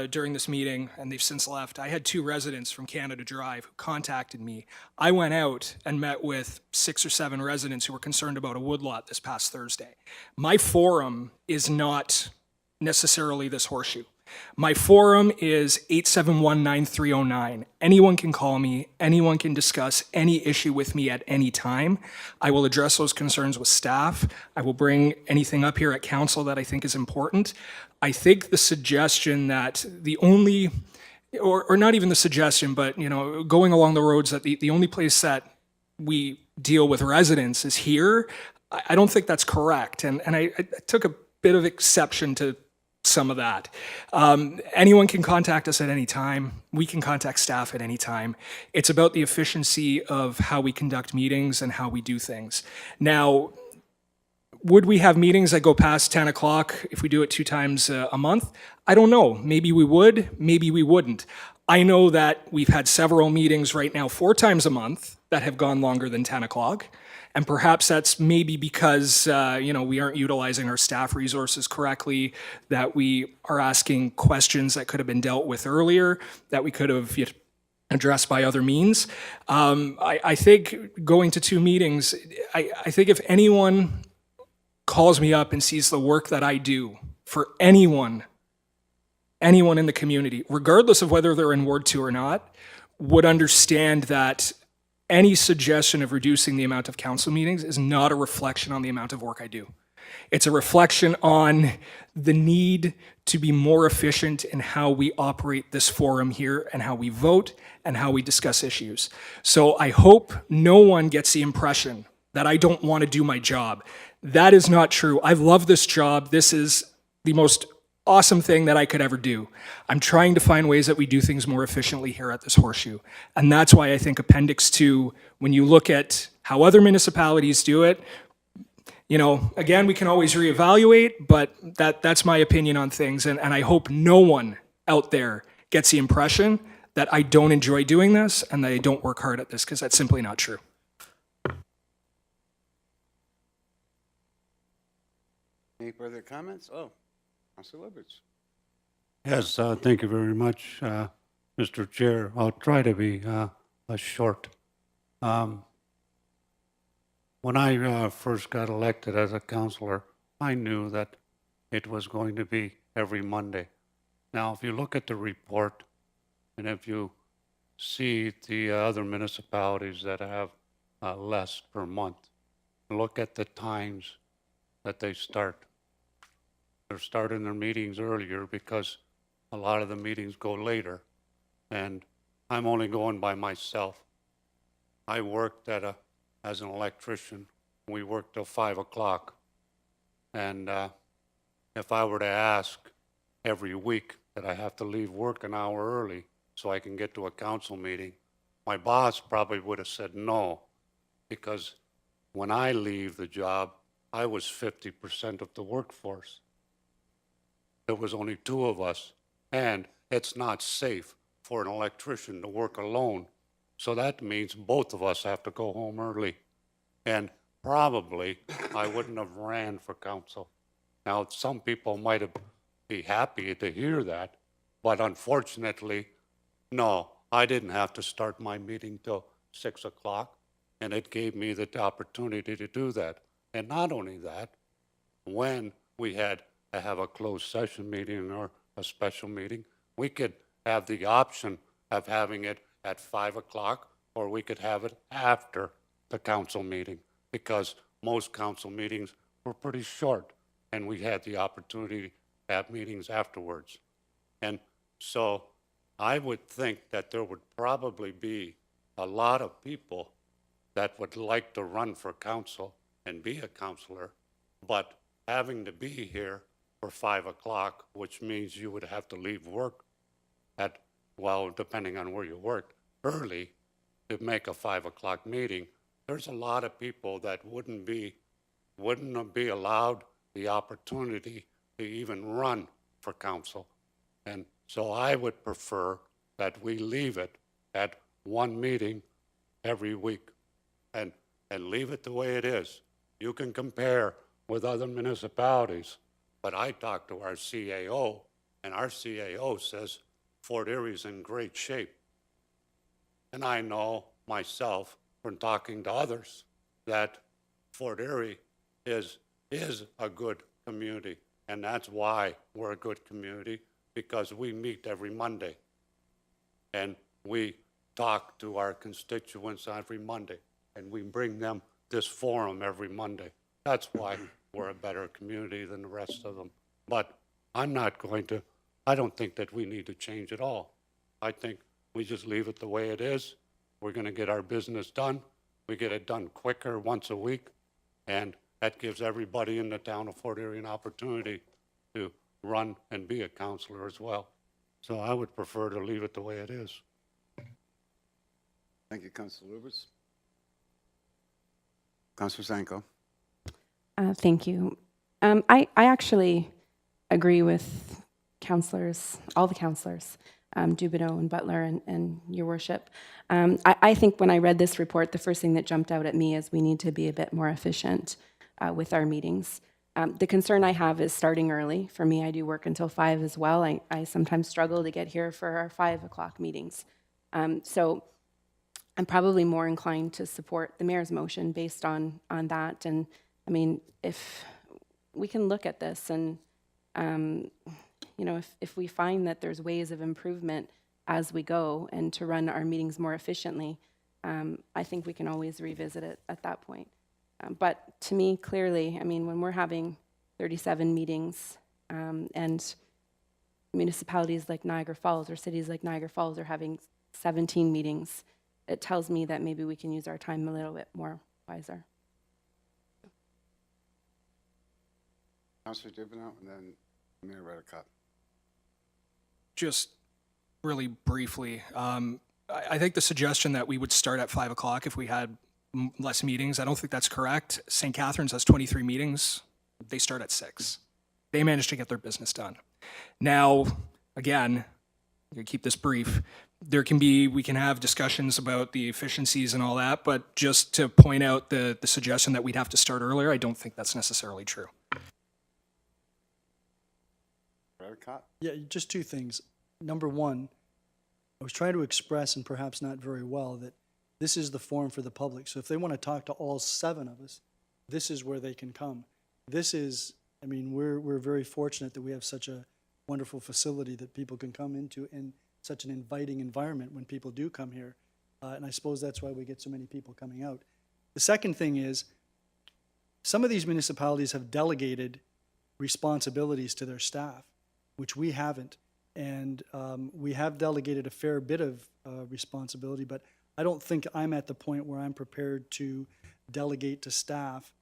S7: during this meeting, and they've since left, I had 2 residents from Canada Drive who contacted me. I went out and met with 6 or 7 residents who were concerned about a woodlot this past Thursday. My forum is not necessarily this horseshoe. My forum is 871-9309. Anyone can call me. Anyone can discuss any issue with me at any time. I will address those concerns with staff. I will bring anything up here at council that I think is important. I think the suggestion that the only, or not even the suggestion, but going along the roads that the only place that we deal with residents is here, I don't think that's correct. And I took a bit of exception to some of that. Anyone can contact us at any time. We can contact staff at any time. It's about the efficiency of how we conduct meetings and how we do things. Now, would we have meetings that go past 10 o'clock if we do it 2 times a month? I don't know. Maybe we would, maybe we wouldn't. I know that we've had several meetings right now 4 times a month that have gone longer than 10 o'clock. And perhaps that's maybe because, we aren't utilizing our staff resources correctly, that we are asking questions that could have been dealt with earlier, that we could have addressed by other means. I think going to 2 meetings, I think if anyone calls me up and sees the work that I do for anyone in the community, regardless of whether they're in Ward 2 or not, would understand that any suggestion of reducing the amount of council meetings is not a reflection on the amount of work I do. It's a reflection on the need to be more efficient in how we operate this forum here and how we vote and how we discuss issues. So I hope no one gets the impression that I don't want to do my job. That is not true. I love this job. This is the most awesome thing that I could ever do. I'm trying to find ways that we do things more efficiently here at this horseshoe. And that's why I think Appendix 2, when you look at how other municipalities do it, again, we can always reevaluate, but that's my opinion on things. And I hope no one out there gets the impression that I don't enjoy doing this and that I don't work hard at this, because that's simply not true.
S6: Any further comments? Oh, Councilor Liberts.
S8: Yes, thank you very much, Mr. Chair. I'll try to be short. When I first got elected as a councillor, I knew that it was going to be every Monday. Now, if you look at the report, and if you see the other municipalities that have less per month, look at the times that they start. They're starting their meetings earlier because a lot of the meetings go later, and I'm only going by myself. I worked as an electrician. We worked till 5 o'clock. And if I were to ask every week that I have to leave work an hour early so I can get to a council meeting, my boss probably would have said no, because when I leave the job, I was 50% of the workforce. There was only 2 of us, and it's not safe for an electrician to work alone. So that means both of us have to go home early. And probably I wouldn't have ran for council. Now, some people might be happy to hear that, but unfortunately, no, I didn't have to start my meeting till 6 o'clock, and it gave me the opportunity to do that. And not only that, when we had to have a closed session meeting or a special meeting, we could have the option of having it at 5 o'clock, or we could have it after the council meeting, because most council meetings were pretty short, and we had the opportunity to have meetings afterwards. And so I would think that there would probably be a lot of people that would like to run for council and be a councillor, but having to be here for 5 o'clock, which means you would have to leave work at, well, depending on where you worked, early to make a 5 o'clock meeting. There's a lot of people that wouldn't be allowed the opportunity to even run for council. And so I would prefer that we leave it at 1 meeting every week and leave it the way it is. You can compare with other municipalities, but I talked to our CAO, and our CAO says Fort Erie's in great shape. And I know myself from talking to others that Fort Erie is a good community. And that's why we're a good community, because we meet every Monday. And we talk to our constituents every Monday. And we bring them this forum every Monday. That's why we're a better community than the rest of them. But I don't think that we need to change at all. I think we just leave it the way it is. We're going to get our business done. We get it done quicker once a week, and that gives everybody in the town of Fort Erie an opportunity to run and be a councillor as well. So I would prefer to leave it the way it is.
S6: Thank you, Councilor Liberts. Councilor Zanko.
S2: Thank you. I actually agree with all the councillors, Dubineau and Butler and your worship. I think when I read this report, the first thing that jumped out at me is we need to be a bit more efficient with our meetings. The concern I have is starting early. For me, I do work until 5 as well. I sometimes struggle to get here for our 5 o'clock meetings. So I'm probably more inclined to support the mayor's motion based on that. And I mean, if we can look at this and, if we find that there's ways of improvement as we go and to run our meetings more efficiently, I think we can always revisit it at that point. But to me, clearly, I mean, when we're having 37 meetings and municipalities like Niagara Falls or cities like Niagara Falls are having 17 meetings, it tells me that maybe we can use our time a little bit more wiser.
S6: Councilor Dubineau, and then Mayor Redicott.
S7: Just really briefly, I think the suggestion that we would start at 5 o'clock if we had less meetings. I don't think that's correct. St. Catharines has 23 meetings. They start at 6. They managed to get their business done. Now, again, I'm gonna keep this brief. We can have discussions about the efficiencies and all that, but just to point out the suggestion that we'd have to start earlier, I don't think that's necessarily true.
S1: Yeah, just two things. Number one, I was trying to express, and perhaps not very well, that this is the forum for the public. So if they want to talk to all 7 of us, this is where they can come. This is, I mean, we're very fortunate that we have such a wonderful facility that people can come into, and such an inviting environment when people do come here. And I suppose that's why we get so many people coming out. The second thing is, some of these municipalities have delegated responsibilities to their staff, which we haven't. And we have delegated a fair bit of responsibility, but I don't think I'm at the point where I'm prepared to delegate to staff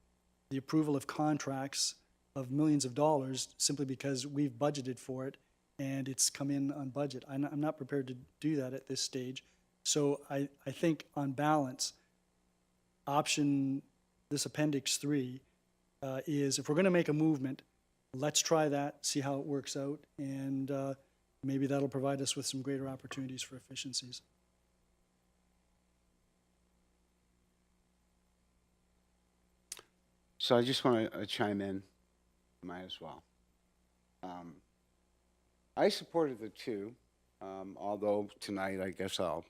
S1: the approval of contracts of millions of dollars simply because we've budgeted for it and it's come in on budget. I'm not prepared to do that at this stage. So I think on balance, this Appendix 3 is, if we're going to make a movement, let's try that, see how it works out, and maybe that'll provide us with some greater opportunities for efficiencies.
S6: So I just want to chime in, might as well. I supported the 2, although tonight I guess I'll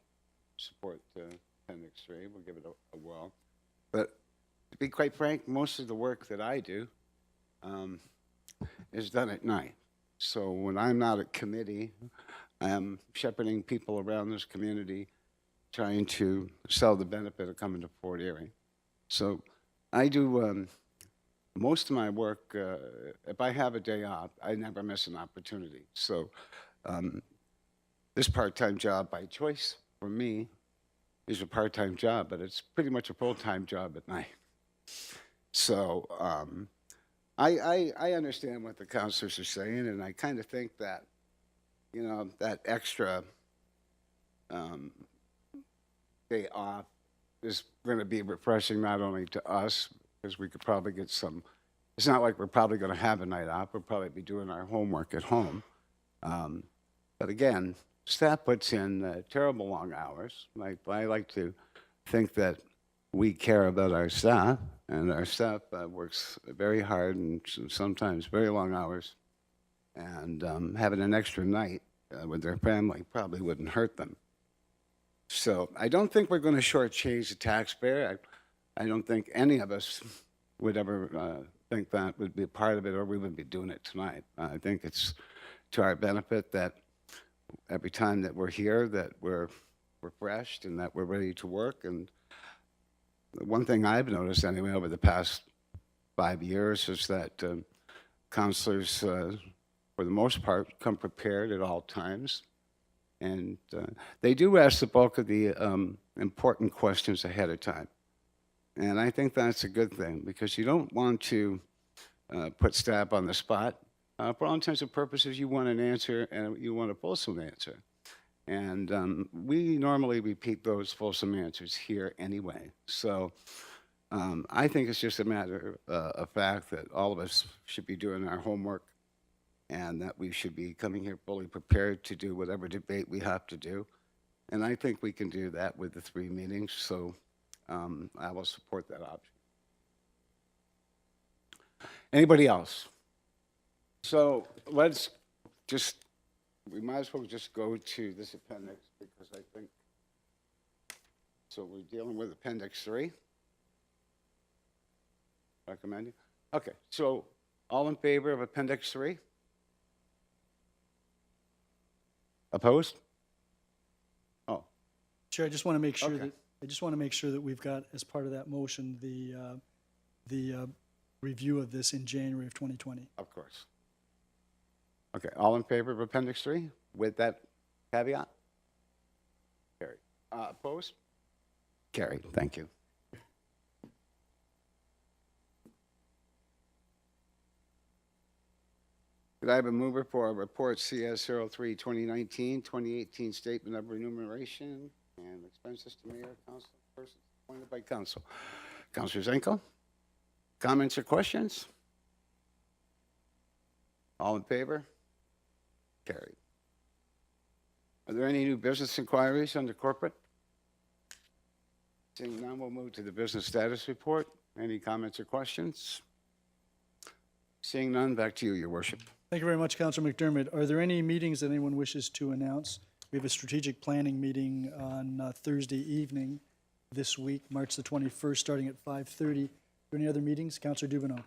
S6: support Appendix 3. We'll give it a whirl. But to be quite frank, most of the work that I do is done at night. So when I'm not at committee, I am shepherding people around this community, trying to sell the benefit of coming to Fort Erie. So I do most of my work, if I have a day off, I never miss an opportunity. So this part-time job by choice for me is a part-time job, but it's pretty much a full-time job at night. So I understand what the councilors are saying, and I kind of think that, you know, that extra day off is going to be refreshing not only to us, because we could probably get some, it's not like we're probably going to have a night off, we'll probably be doing our homework at home. But again, staff puts in terrible long hours. I like to think that we care about our staff, and our staff works very hard and sometimes very long hours, and having an extra night with their family probably wouldn't hurt them. So I don't think we're going to shortchange the taxpayer. I don't think any of us would ever think that would be a part of it, or we would be doing it tonight. I think it's to our benefit that every time that we're here, that we're refreshed and that we're ready to work. And one thing I've noticed anyway over the past 5 years is that counselors, for the most part, come prepared at all times. And they do ask the bulk of the important questions ahead of time. And I think that's a good thing, because you don't want to put staff on the spot. For all intents and purposes, you want an answer, and you want a fulsome answer. And we normally repeat those fulsome answers here anyway. So I think it's just a matter of fact that all of us should be doing our homework, and that we should be coming here fully prepared to do whatever debate we have to do. And I think we can do that with the 3 meetings, so I will support that option. Anybody else? So let's just, we might as well just go to this appendix, because I think, so we're dealing with Appendix 3? Recommending? Okay, so all in favor of Appendix 3? Opposed? Oh.
S1: Chair, I just want to make sure
S6: Okay.
S1: that we've got, as part of that motion, the review of this in January of 2020.
S6: Of course. Okay, all in favor of Appendix 3 with that caveat? Carried. Opposed? Carried, thank you. Could I have a mover for a report CS 03 2019 2018 Statement of Remuneration and Expenses to Mayor, Council Persons? Appointed by council. Councilor Zanko? Comments or questions? All in favor? Carried. Are there any new business inquiries under corporate? Seeing none, we'll move to the business status report. Any comments or questions? Seeing none, back to you, Your Worship.
S1: Thank you very much, Councillor McDermott. Are there any meetings that anyone wishes to announce? We have a strategic planning meeting on Thursday evening this week, March the 21st, starting at 5:30. Are there any other meetings? Councillor Dubineau.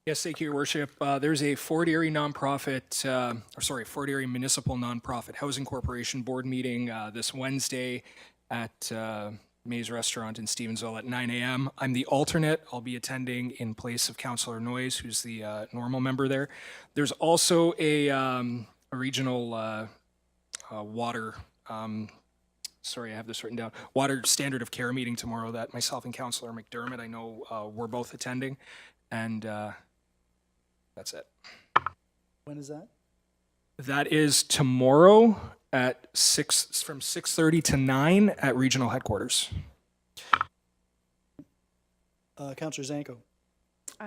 S7: Yes, thank you, Your Worship. There's a Fort Erie Fort Erie Municipal Nonprofit Housing Corporation Board meeting this Wednesday at May's Restaurant in Stevensville at 9 a.m. I'm the alternate. I'll be attending in place of Councillor Noyes, who's the normal member there. There's also a regional water, sorry, I have this written down, water standard of care meeting tomorrow that myself and Councillor McDermott, I know we're both attending. And that's it.
S1: When is that?
S7: That is tomorrow at from 6:30 to 9 at regional headquarters.
S1: Councillor Zanko.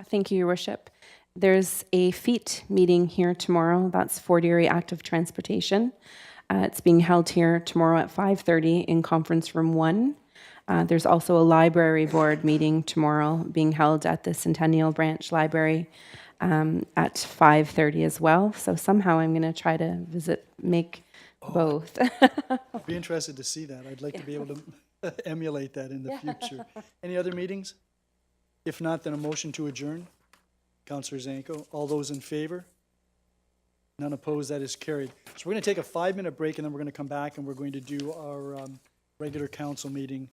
S2: Thank you, Your Worship. There's a FEAT meeting here tomorrow. That's Fort Erie Active Transportation. It's being held here tomorrow at 5:30 in Conference Room 1. There's also a library board meeting tomorrow being held at the Centennial Branch Library at 5:30 as well. So somehow I'm going to try to make both.
S1: I'd be interested to see that. I'd like to be able to emulate that in the future. Any other meetings? If not, then a motion to adjourn. Councillor Zanko. All those in favor? None opposed. That is carried. So we're going to take a 5-minute break, and then we're going to come back and we're going to do our regular council meeting